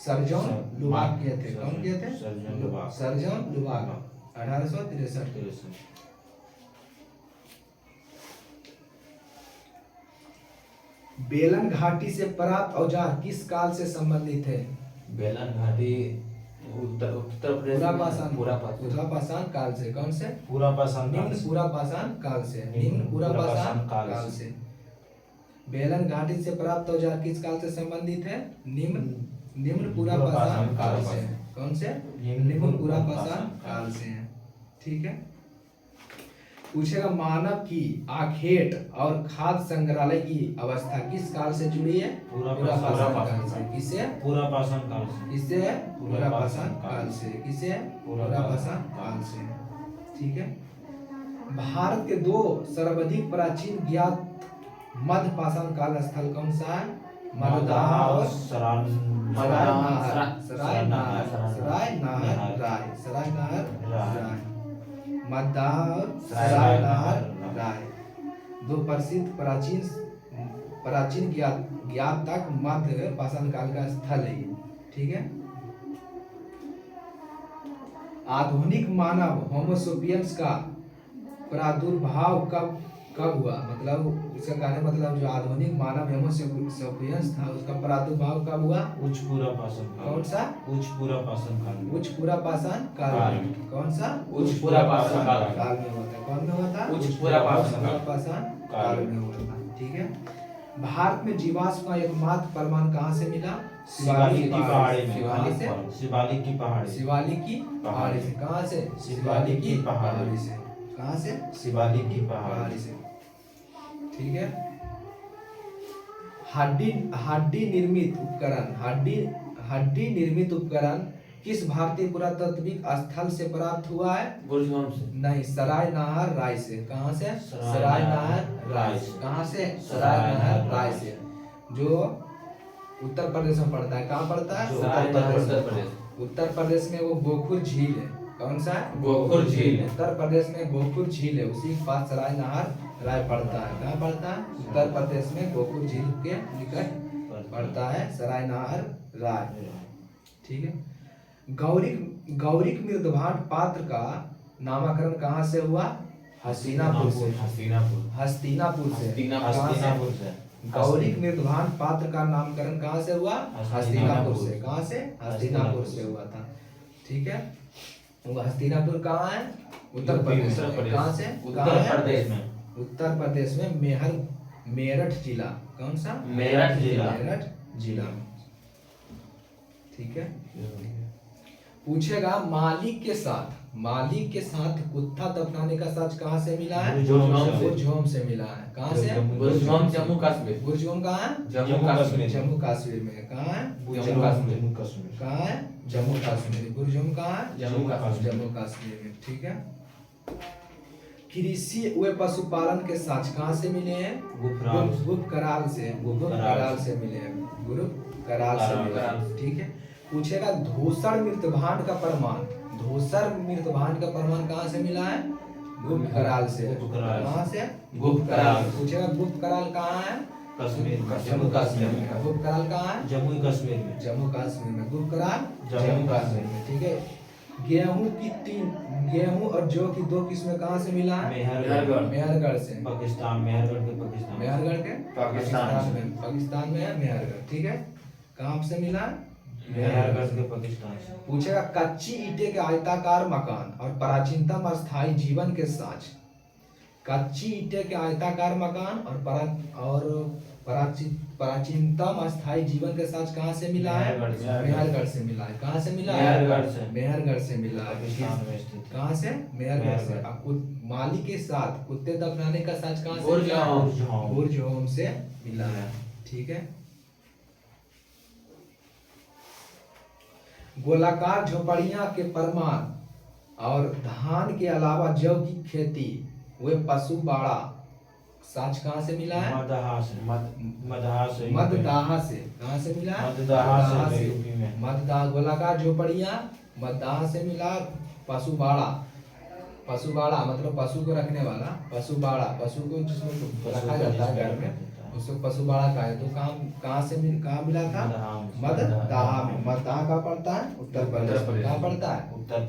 सर्जन लुबाक किए थे। कौन किए थे? सर्जन लुबाक 1863। बेलन घाटी से प्राप्त औजार किस काल से संबंधित है? बेलन घाटी उत्तर प्रदेश। पूरा पाषाण काल से। कौन से? निम्न पूरा पाषाण काल से। निम्न पूरा पाषाण काल से। बेलन घाटी से प्राप्त औजार किस काल से संबंधित है? निम्न पूरा पाषाण काल से। कौन से? निम्न पूरा पाषाण काल से है। ठीक है। पूछेगा मानव की आखेट और खाद्य संग्रहालय की अवस्था किस काल से जुड़ी है? पूरा पाषाण पाषाण काल से। किससे? पूरा पाषाण काल से। किससे? पूरा पाषाण काल से। किससे? पूरा पाषाण काल से। ठीक है। भारत के दो सर्वाधिक प्राचीन ज्ञात मध्य पाषाण काल स्थल कौन सा है? मगधा और सराय राय। मगधा और सराय राय दो प्रसिद्ध प्राचीन ज्ञात तक मध्य पाषाण काल का स्थल है ये। ठीक है। आधुनिक मानव होमोसेपियंस का प्रादुर्भाव कब हुआ? मतलब इसका कहने मतलब जो आधुनिक मानव होमोसेपियंस था उसका प्रादुर्भाव कब हुआ? उच्च पूरा पाषाण काल। कौन सा? उच्च पूरा पाषाण काल। उच्च पूरा पाषाण काल। कौन सा? उच्च पूरा पाषाण काल में हुआ था। कौन में हुआ था? उच्च पूरा पाषाण काल में हुआ था। ठीक है। भारत में जीवाश्म का एकमात्र प्रमाण कहाँ से मिला? शिवालिक की पहाड़ी में। शिवालिक से? शिवालिक की पहाड़ी। शिवालिक की पहाड़ी से। कहाँ से? शिवालिक की पहाड़ी से। कहाँ से? शिवालिक की पहाड़ी पहाड़ी से। ठीक है। हड्डी निर्मित उपकरण किस भारतीय पुरातात्विक स्थल से प्राप्त हुआ है? बुर्जहोम से। नहीं, सराय नहर राय से। कहाँ से? सराय नहर राय से। कहाँ से? सराय नहर राय से, जो उत्तर प्रदेश में पड़ता है। कहाँ पड़ता है? उत्तर प्रदेश। उत्तर प्रदेश में वो गोखुर झील है। कौन सा है? गोखुर झील। उत्तर प्रदेश में गोखुर झील है, उसी के पास सराय नहर राय पड़ता है। कहाँ पड़ता है? उत्तर प्रदेश में गोखुर झील के निकट पड़ता है सराय नहर राय। ठीक है। गौरिक मृदभांड पात्र का नामकरण कहाँ से हुआ? हस्तिनापुर से। हस्तिनापुर से। गौरिक मृदभांड पात्र का नामकरण कहाँ से हुआ? हस्तिनापुर से। कहाँ से? हस्तिनापुर से हुआ था। ठीक है। वो हस्तिनापुर कहाँ है? उत्तर प्रदेश। कहाँ से? उत्तर प्रदेश में। उत्तर प्रदेश में मेरठ जिला। कौन सा? मेरठ जिला। मेरठ जिला में। ठीक है। पूछेगा मालिक के साथ कुत्ता दफनाने का सच कहाँ से मिला है? बुर्जहोम से मिला है। कहाँ से? बुर्जहोम जम्मू कश्मीर। बुर्जहोम कहाँ है? जम्मू कश्मीर। जम्मू कश्मीर में। कहाँ है? जम्मू कश्मीर। कहाँ है? जम्मू कश्मीर। बुर्जहोम कहाँ है? जम्मू कश्मीर। जम्मू कश्मीर में। ठीक है। कृषि व पशुपालन के साथ कहाँ से मिले हैं? गुप्त कराल से मिले हैं। गुप्त कराल से मिले हैं। ठीक है। पूछेगा धूसर मृतभांड का प्रमाण कहाँ से मिला है? गुप्त कराल से। कहाँ से? गुप्त कराल। पूछेगा गुप्त कराल कहाँ है? कश्मीर। जम्मू कश्मीर में। गुप्त कराल कहाँ है? जम्मू कश्मीर में। जम्मू कश्मीर में। गुप्त कराल जम्मू कश्मीर में। ठीक है। गेहूं और जौ की दो किस्में कहाँ से मिला है? मेहरगढ़ से। पाकिस्तान। मेहरगढ़ के पाकिस्तान। मेहरगढ़ के पाकिस्तान में। पाकिस्तान में है मेहरगढ़। ठीक है। कहाँ से मिला? मेहरगढ़ के पाकिस्तान से। पूछेगा कच्ची ईंटे के आयताकार मकान और प्राचीनतम अस्थायी जीवन के साक्ष्य। कच्ची ईंटे के आयताकार मकान और प्राचीनतम अस्थायी जीवन के साक्ष्य कहाँ से मिला है? मेहरगढ़ से मिला है। कहाँ से मिला है? मेहरगढ़ से मिला है। पाकिस्तान में स्थित। कहाँ से? मेहरगढ़ से। अब माली के साथ कुत्ते दफनाने का साक्ष्य कहाँ से? बुर्जहोम से मिला है। ठीक है। गोलाकार झोपड़ियां के प्रमाण और धान के अलावा जौ की खेती वे पशु बाड़ा साक्ष्य कहाँ से मिला है? मददाहा से। कहाँ से मिला है? मददाहा से। मददाहा गोलाकार झोपड़ियां मददाहा से मिला। पशु बाड़ा मतलब पशु को रखने वाला। पशु बाड़ा पशु को जिसमें रखा जाता है घर में, उसको पशु बाड़ा का है। तो कहाँ मिला था? मददाहा में। मददाहा कहाँ पड़ता है? उत्तर प्रदेश। कहाँ पड़ता है? उत्तर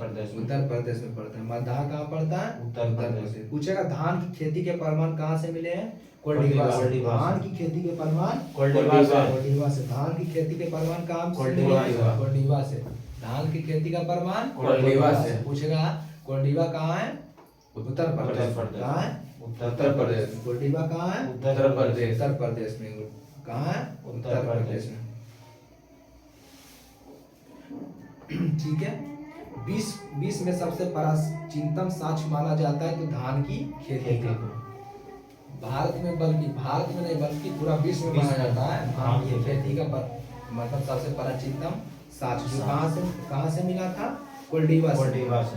प्रदेश में पड़ता है। मददाहा कहाँ पड़ता है? उत्तर प्रदेश। पूछेगा धान की खेती के प्रमाण कहाँ से मिले हैं? कोल्डीवा से। धान की खेती के प्रमाण कोल्डीवा से। धान की खेती के प्रमाण कहाँ से मिले हैं? कोल्डीवा से। धान की खेती का प्रमाण कोल्डीवा से। पूछेगा कोल्डीवा कहाँ है? उत्तर प्रदेश। कहाँ है? उत्तर प्रदेश। कोल्डीवा कहाँ है? उत्तर प्रदेश। उत्तर प्रदेश में। कहाँ है? उत्तर प्रदेश में। ठीक है। विश्व में सबसे प्राचीनतम साक्ष्य माना जाता है तो धान की खेती का। भारत में नहीं बल्कि पूरा विश्व में माना जाता है धान की खेती का मतलब सबसे प्राचीनतम साक्ष्य जो कहाँ से मिला था? कोल्डिवा से।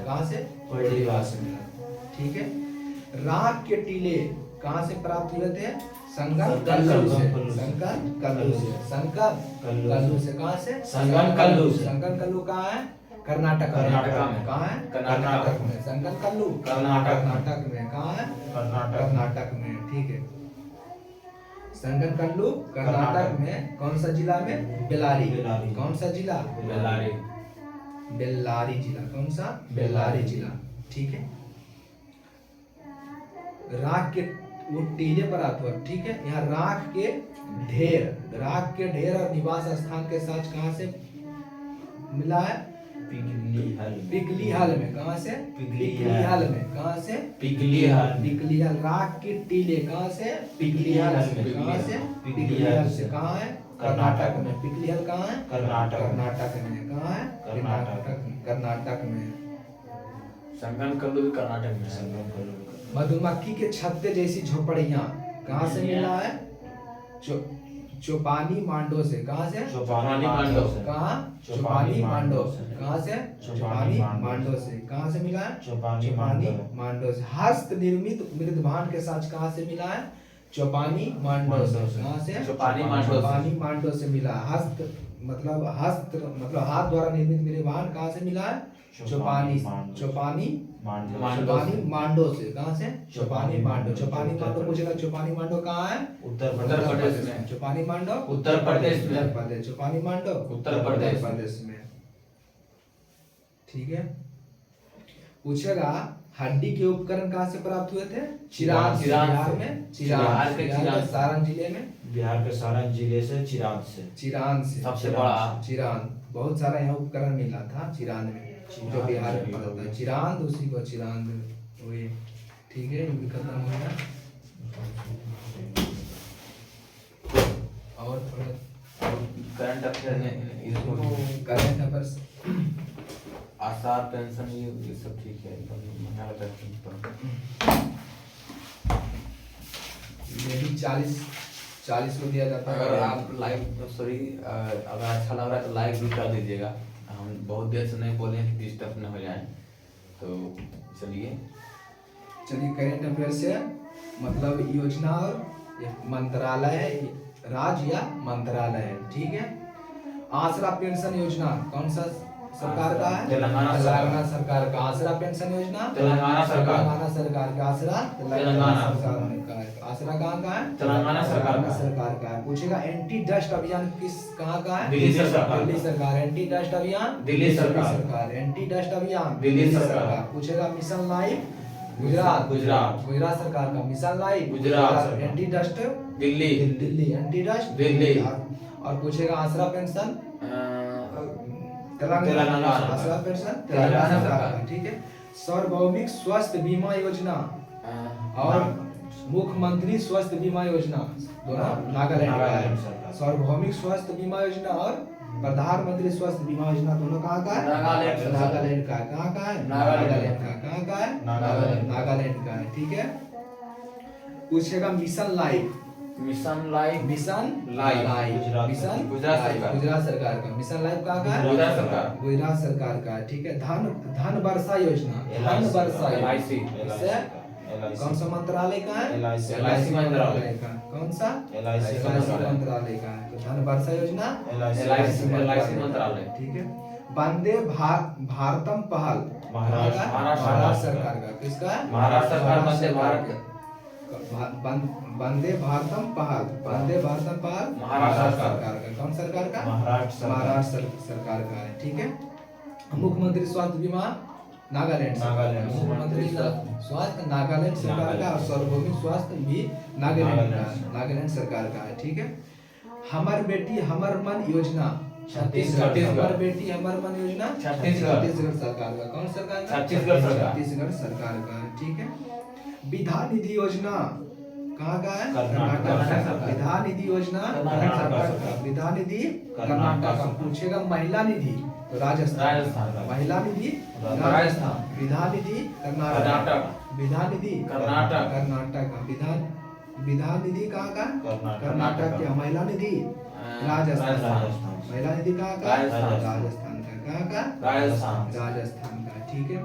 कहाँ से? कोल्डिवा से मिला। ठीक है। राख के टीले कहाँ से प्राप्त हुए थे? संगम कल्लू से। कहाँ से? संगम कल्लू कहाँ है? कर्नाटक में। कहाँ है? कर्नाटक में। संगम कल्लू कर्नाटक में। कहाँ है? कर्नाटक में। ठीक है। संगम कल्लू कर्नाटक में कौन सा जिला में? बेल्लारी। कौन सा जिला? बेल्लारी जिला। कौन सा? बेल्लारी जिला। ठीक है। राख के वो टीले पर आता है। ठीक है। यहाँ राख के ढेर और निवास स्थान के साथ कहाँ से मिला है? पिगली हल में। कहाँ से? पिगली हल में। कहाँ से? पिगली हल। राख के टीले कहाँ से? पिगली हल में। कहाँ से? पिगली हल से। कहाँ है? कर्नाटक में। पिगली हल कहाँ है? कर्नाटक में। कहाँ है? कर्नाटक में। संगम कल्लू कर्नाटक में। मधुमक्खी के छत्ते जैसी झोपड़ियाँ कहाँ से मिला है? चौपानी मांडो से। कहाँ से? चौपानी मांडो। कहाँ? चौपानी मांडो। कहाँ से? चौपानी मांडो से। कहाँ से मिला है? चौपानी मांडो से। हस्त निर्मित मृदभांड के साथ कहाँ से मिला है? चौपानी मांडो से। कहाँ से? चौपानी मांडो से मिला। हस्त मतलब हाथ द्वारा निर्मित मृदभांड कहाँ से मिला है? चौपानी मांडो से। कहाँ से? चौपानी मांडो पूछेगा। चौपानी मांडो कहाँ है? उत्तर प्रदेश में। चौपानी मांडो उत्तर प्रदेश में। चौपानी मांडो उत्तर प्रदेश में। ठीक है। पूछेगा हड्डी के उपकरण कहाँ से प्राप्त हुए थे? चिरांद। बिहार के सारण जिले में। बिहार के सारण जिले से चिरांद से सबसे बड़ा चिरांद। बहुत सारा यहाँ उपकरण मिला था चिरांद में जो बिहार में पड़ता है। चिरांद उसी को चिरांद वही। ठीक है। ये भी खत्म हो गया। और थोड़ा करंट अफेयर में करंट अफेयर्स आसार पेंशन ये सब ठीक है। महीना लगा ये भी 40 को दिया जाता है। अगर आप लाइव अगर अच्छा लग रहा है तो लाइक भी कर दीजिएगा। हम बहुत देर से नहीं बोले हैं कि डिस्टर्ब न हो जाए। तो चलिए करंट अफेयर से मतलब योजना और मंत्रालय है, राज्य या मंत्रालय है। ठीक है। आसरा पेंशन योजना कौन सा सरकार का है? तेलंगाना सरकार का। आसरा पेंशन योजना तेलंगाना सरकार का। आसरा तेलंगाना सरकार का है। आसरा कहाँ का है? तेलंगाना सरकार का है। पूछेगा एंटी डस्ट अभियान कहाँ का है? दिल्ली सरकार। एंटी डस्ट अभियान दिल्ली सरकार। एंटी डस्ट अभियान दिल्ली सरकार। पूछेगा मिशन लाइफ गुजरात सरकार का। Mission life Gujarat. Anti dust Delhi anti dust Delhi. और पूछेगा आसरा पेंशन तेलंगाना। आसरा पेंशन तेलंगाना सरकार। ठीक है। सार्वभौमिक स्वास्थ्य बीमा योजना और मुख्यमंत्री स्वास्थ्य बीमा योजना दोनों नागालैंड का है। सार्वभौमिक स्वास्थ्य बीमा योजना और प्रधानमंत्री स्वास्थ्य बीमा योजना दोनों कहाँ का है? नागालैंड का। कहाँ का है? नागालैंड का। कहाँ का है? नागालैंड का है। ठीक है। पूछेगा मिशन लाइफ गुजरात सरकार का। मिशन लाइफ कहाँ का है? गुजरात सरकार का है। ठीक है। धन वर्षा योजना LIC कौन सा मंत्रालय का है? LIC मंत्रालय का। कौन सा? LIC मंत्रालय का है। तो धन वर्षा योजना LIC मंत्रालय। ठीक है। वंदे भारतम पहल महाराष्ट्र सरकार का। किसका है? महाराष्ट्र सरकार। वंदे भारतम पहल महाराष्ट्र सरकार का। कौन सरकार का? महाराष्ट्र सरकार का है। ठीक है। मुख्यमंत्री स्वास्थ्य बीमा नागालैंड। मुख्यमंत्री स्वास्थ्य नागालैंड सरकार का और सार्वभौमिक स्वास्थ्य भी नागालैंड सरकार का है। ठीक है। हमर बेटी हमर मन योजना छत्तीसगढ़। हमर बेटी हमर मन योजना छत्तीसगढ़ सरकार का। कौन सरकार का? छत्तीसगढ़ सरकार का है। ठीक है। विधान निधि योजना कहाँ का है? कर्नाटक। विधान निधि योजना विधान निधि कर्नाटक का। पूछेगा महिला निधि तो राजस्थान। राजस्थान। महिला निधि राजस्थान। विधान निधि कर्नाटक। कर्नाटक। विधान निधि कर्नाटक। कर्नाटक। विधान निधि कहाँ का? कर्नाटक का। महिला निधि राजस्थान। राजस्थान। महिला निधि कहाँ का? राजस्थान। राजस्थान का। कहाँ का? राजस्थान। राजस्थान का। ठीक है।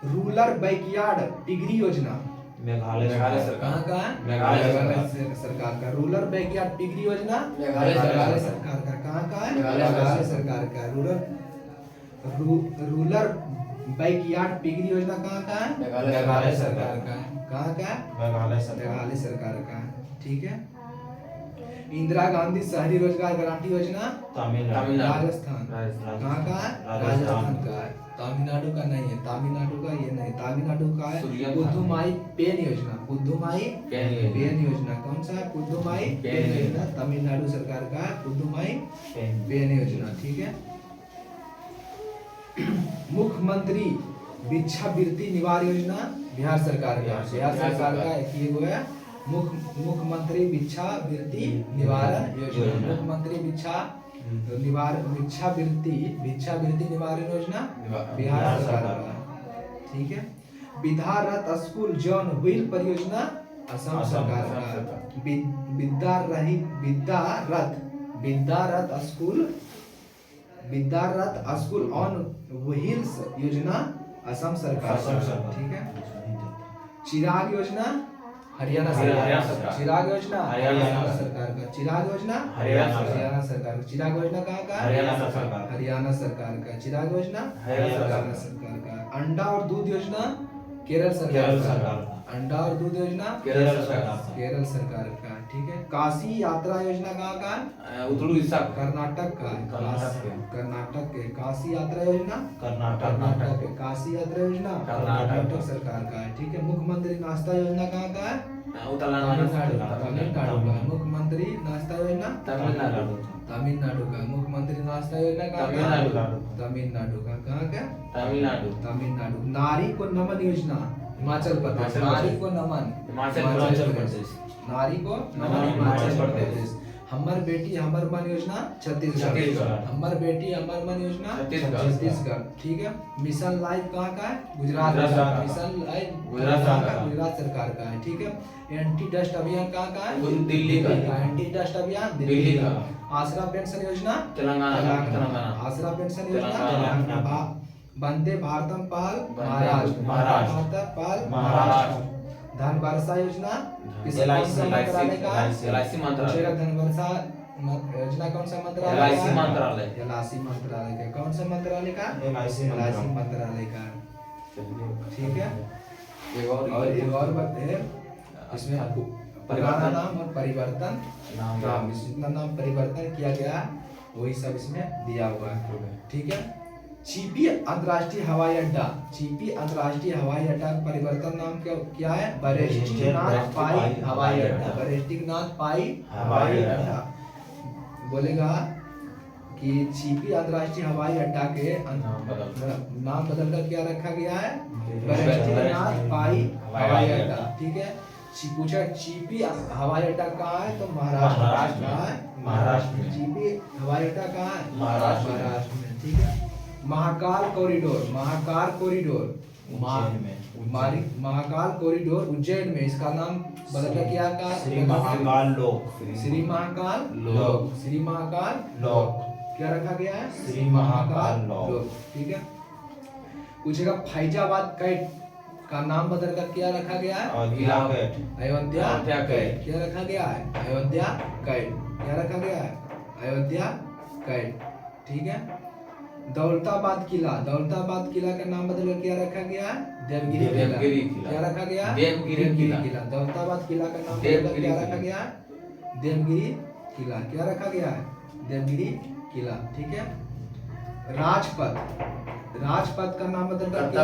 रूरल बैकयार्ड पिगरी योजना मेघालय सरकार। कहाँ का? मेघालय सरकार का। रूरल बैकयार्ड पिगरी योजना मेघालय सरकार का। कहाँ का है? मेघालय सरकार का। रूरल बैकयार्ड पिगरी योजना कहाँ का है? मेघालय सरकार का। कहाँ का? मेघालय सरकार का। ठीक है। इंदिरा गांधी शहरी रोजगार गारंटी योजना तमिलनाडु। राजस्थान। राजस्थान। कहाँ का है? राजस्थान का है। तमिलनाडु का नहीं है। तमिलनाडु का ये नहीं। तमिलनाडु का है सूर्यकांत। पुदुमाई पेन योजना। पुदुमाई पेन योजना कौन सा है? पुदुमाई पेन योजना तमिलनाडु सरकार का है। पुदुमाई पेन योजना। ठीक है। मुख्यमंत्री भिक्षावृत्ति निवारण योजना बिहार सरकार का। बिहार सरकार का एक ही वो है मुख्यमंत्री भिक्षावृत्ति निवारण योजना। मुख्यमंत्री भिक्षावृत्ति निवारण योजना बिहार सरकार का। ठीक है। विद्यारथ स्कूल जॉन व्हील परियोजना असम सरकार का। विद्यारथ स्कूल ऑन व्हील्स योजना असम सरकार का। ठीक है। चिराग योजना हरियाणा सरकार। चिराग योजना हरियाणा सरकार का। चिराग योजना हरियाणा सरकार का। चिराग योजना कहाँ का? हरियाणा सरकार का। चिराग योजना हरियाणा सरकार का। अंडा और दूध योजना केरल सरकार का। अंडा और दूध योजना केरल सरकार का। ठीक है। काशी यात्रा योजना कहाँ का? उड़ीसा। कर्नाटक का। कर्नाटक के। काशी यात्रा योजना कर्नाटक। के। काशी यात्रा योजना कर्नाटक सरकार का है। ठीक है। मुख्यमंत्री नाश्ता योजना कहाँ का है? तमिलनाडु। तमिलनाडु का। मुख्यमंत्री नाश्ता योजना तमिलनाडु का। मुख्यमंत्री नाश्ता योजना कहाँ का? तमिलनाडु का। कहाँ का? तमिलनाडु। नारी को नमन योजना हिमाचल प्रदेश। नारी को नमन हिमाचल प्रदेश। नारी को नमन हिमाचल प्रदेश। हमर बेटी हमर मन योजना छत्तीसगढ़। हमर बेटी हमर मन योजना छत्तीसगढ़। ठीक है। मिशन लाइफ कहाँ का है? गुजरात। मिशन लाइफ गुजरात सरकार का है। ठीक है। एंटी डस्ट अभियान कहाँ का है? दिल्ली का। एंटी डस्ट अभियान दिल्ली का। आसरा पेंशन योजना तेलंगाना। आसरा पेंशन योजना तेलंगाना। वंदे भारतम पाल महाराष्ट्र। भारत पाल महाराष्ट्र। धन वर्षा योजना मंत्रालय का है? LIC मंत्रालय। धन वर्षा योजना कौन सा मंत्रालय? LIC मंत्रालय। LIC मंत्रालय का। कौन सा मंत्रालय का? LIC मंत्रालय का। ठीक है। और एक और बात है इसमें पुराना नाम और परिवर्तन नाम जितना नाम परिवर्तन किया गया वही सब इसमें दिया हुआ है। ठीक है। चीपी अंतर्राष्ट्रीय हवाई अड्डा। चीपी अंतर्राष्ट्रीय हवाई अड्डा का परिवर्तन नाम क्या है? बरेस्टिकनाथ पाई हवाई अड्डा। बरेस्टिकनाथ पाई हवाई अड्डा बोलेगा कि चीपी अंतर्राष्ट्रीय हवाई अड्डा के नाम बदलकर क्या रखा गया है? बरेस्टिकनाथ पाई हवाई अड्डा। ठीक है। पूछा चीपी हवाई अड्डा कहाँ है? तो महाराष्ट्र में। महाराष्ट्र में। चीपी हवाई अड्डा कहाँ है? महाराष्ट्र में। ठीक है। महाकाल कॉरिडोर। महाकाल कॉरिडोर उज्जैन में। इसका नाम बदल क्या का? श्री महाकाल लोक। श्री महाकाल लोक क्या रखा गया है? श्री महाकाल लोक। ठीक है। पूछेगा फैजाबाद कैट का नाम बदल कर क्या रखा गया है? अयोध्या कैट। क्या रखा गया है? अयोध्या कैट। क्या रखा गया है? अयोध्या कैट। ठीक है। दौलताबाद किला का नाम बदल कर क्या रखा गया है? देवगिरी किला। क्या रखा गया? देवगिरी किला। दौलताबाद किला का नाम बदल कर क्या रखा गया? देवगिरी किला। क्या रखा गया है? देवगिरी किला। ठीक है। राजपथ का नाम बदलकर क्या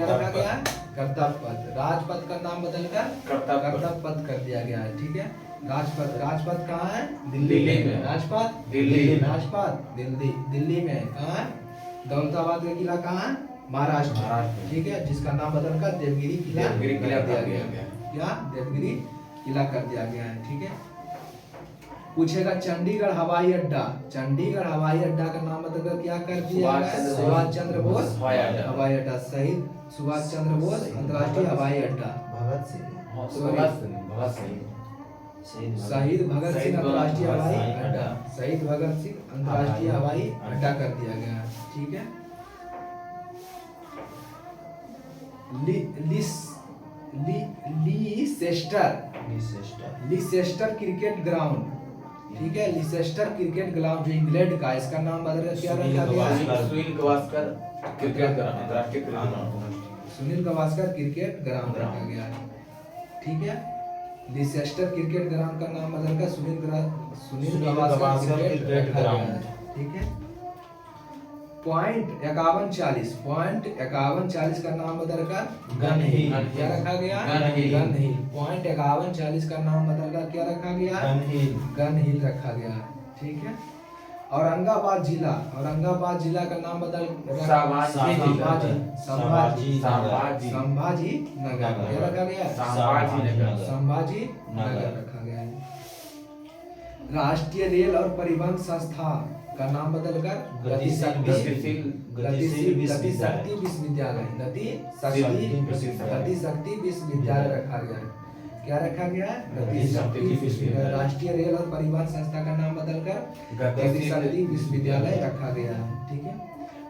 रखा गया है? कर्तव्यपथ। राजपथ का नाम बदलकर कर्तव्यपथ कर दिया गया है। ठीक है। राजपथ कहाँ है? दिल्ली में। राजपथ दिल्ली में। कहाँ है? दौलताबाद का किला कहाँ है? महाराष्ट्र। ठीक है। जिसका नाम बदलकर देवगिरी किला कर दिया गया है। क्या? देवगिरी किला कर दिया गया है। ठीक है। पूछेगा चंडीगढ़ हवाई अड्डा, चंडीगढ़ हवाई अड्डा का नाम मतलब क्या कर दिया गया? सुभाष चंद्र बोस हवाई अड्डा। हवाई अड्डा। शहीद सुभाष चंद्र बोस अंतर्राष्ट्रीय हवाई अड्डा। भगत सिंह भगत सिंह शहीद भगत सिंह अंतर्राष्ट्रीय हवाई हवाई अड्डा, अड्डा। शहीद भगत सिंह अंतर्राष्ट्रीय हवाई अड्डा कर दिया गया है। ठीक है। लीसेस्टर क्रिकेट ग्राउंड, ठीक है, लीसेस्टर क्रिकेट ग्राउंड जो इंग्लैंड का, इसका नाम बदल कर क्या रखा गया है? सुनील गावस्कर क्रिकेट ग्राउंड, अंतर्राष्ट्रीय cricket ground. Sunil Gavaskar cricket ground रखा गया है। ठीक है। लीसेस्टर क्रिकेट ग्राउंड का नाम बदलकर सुनील गावस्कर क्रिकेट ग्राउंड। ठीक है। पॉइंट 5140 का नाम बदलकर गन हिल। क्या रखा गया? गन हिल। गन हिल। पॉइंट 5140 का नाम बदलकर क्या रखा गया? गन हिल रखा गया। ठीक है। औरंगाबाद जिला का नाम बदल संभाजी नगर क्या रखा गया? संभाजी नगर रखा गया है। राष्ट्रीय रेल और परिवहन संस्था का नाम बदलकर गतिशक्ति विश्वविद्यालय, गतिशक्ति विश्वविद्यालय रखा गया है। क्या रखा गया है? गतिशक्ति विश्वविद्यालय। राष्ट्रीय रेल और परिवहन संस्था का नाम बदलकर गतिशक्ति विश्वविद्यालय रखा गया है। ठीक है।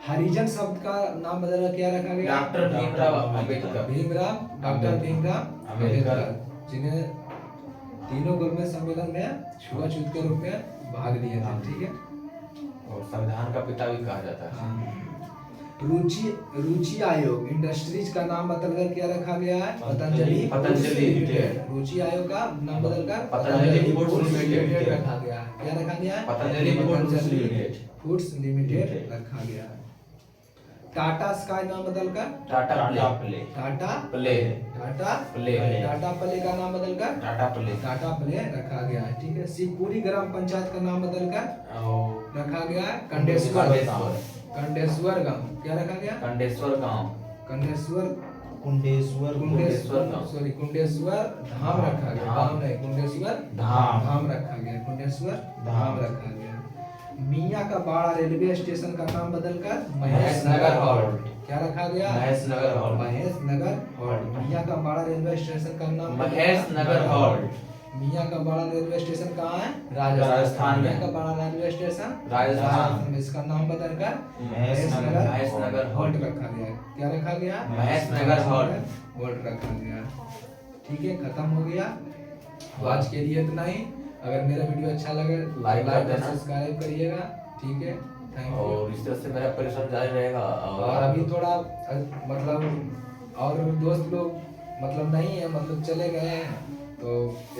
हरिजन शब्द का नाम बदलकर क्या रखा गया? डॉक्टर भीमराव अम्बेडकर डॉक्टर भीमराव अम्बेडकर, जिन्हें तीनों गोलमेज सम्मेलन में छुआछूत के रूप में भाग लिए थे। ठीक है। और संविधान का पिता भी कहा जाता है। रुचि आयोग इंडस्ट्रीज का नाम बदलकर क्या रखा गया है? पतंजलि लिमिटेड। रुचि आयोग का नाम बदलकर पतंजलि फूड्स लिमिटेड रखा गया है। क्या रखा गया है? पतंजलि फूड्स लिमिटेड रखा गया है। टाटा स्काई नाम बदलकर टाटा प्ले टाटा प्ले का नाम बदलकर टाटा प्ले रखा गया है। ठीक है। शिवपुरी ग्राम पंचायत का नाम बदलकर रखा गया है कंडेश्वर गांव। क्या रखा गया? कंडेश्वर गांव कुंडेश्वर धाम रखा गया। गांव नहीं, कुंडेश्वर धाम रखा गया। कुंडेश्वर धाम रखा गया। मियां का बाड़ा रेलवे स्टेशन का नाम बदलकर महेश नगर हॉल्ट। क्या रखा गया? महेश नगर हॉल्ट। मियां का बाड़ा रेलवे स्टेशन का नाम महेश नगर हॉल्ट। मियां का बड़ा रेलवे स्टेशन कहाँ है? राजस्थान में। मियां का बड़ा रेलवे स्टेशन राजस्थान में। इसका नाम बदलकर महेश नगर हॉल्ट रखा गया। क्या रखा गया? महेश नगर हॉल्ट रखा गया। ठीक है। खत्म हो गया। तो आज के लिए इतना ही। अगर मेरा वीडियो अच्छा लगे लाइक कर देना, सब्सक्राइब करिएगा। ठीक है। Thank you. और इस तरह से मेरा परिश्रम जारी रहेगा। और अभी थोड़ा मतलब और दोस्त लोग मतलब नहीं है, मतलब चले गए हैं, तो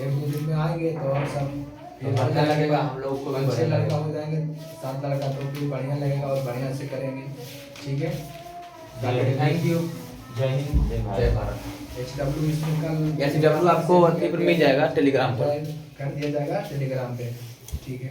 1-2 दिन में आएंगे तो और सब फिर अच्छा लगेगा, हम लोग को भी अच्छे बढ़िया लड़का लगेगा। हो जाएंगे, 7 लड़का तो फिर बढ़िया लगेगा और बढ़िया से करेंगे। ठीक है। Thank you. जय हिंद जय जय भारत। भारत। HW इसमें कल SW आपको मिल जाएगा टेलीग्राम पर। कर दिया जाएगा टेलीग्राम पे। ठीक है।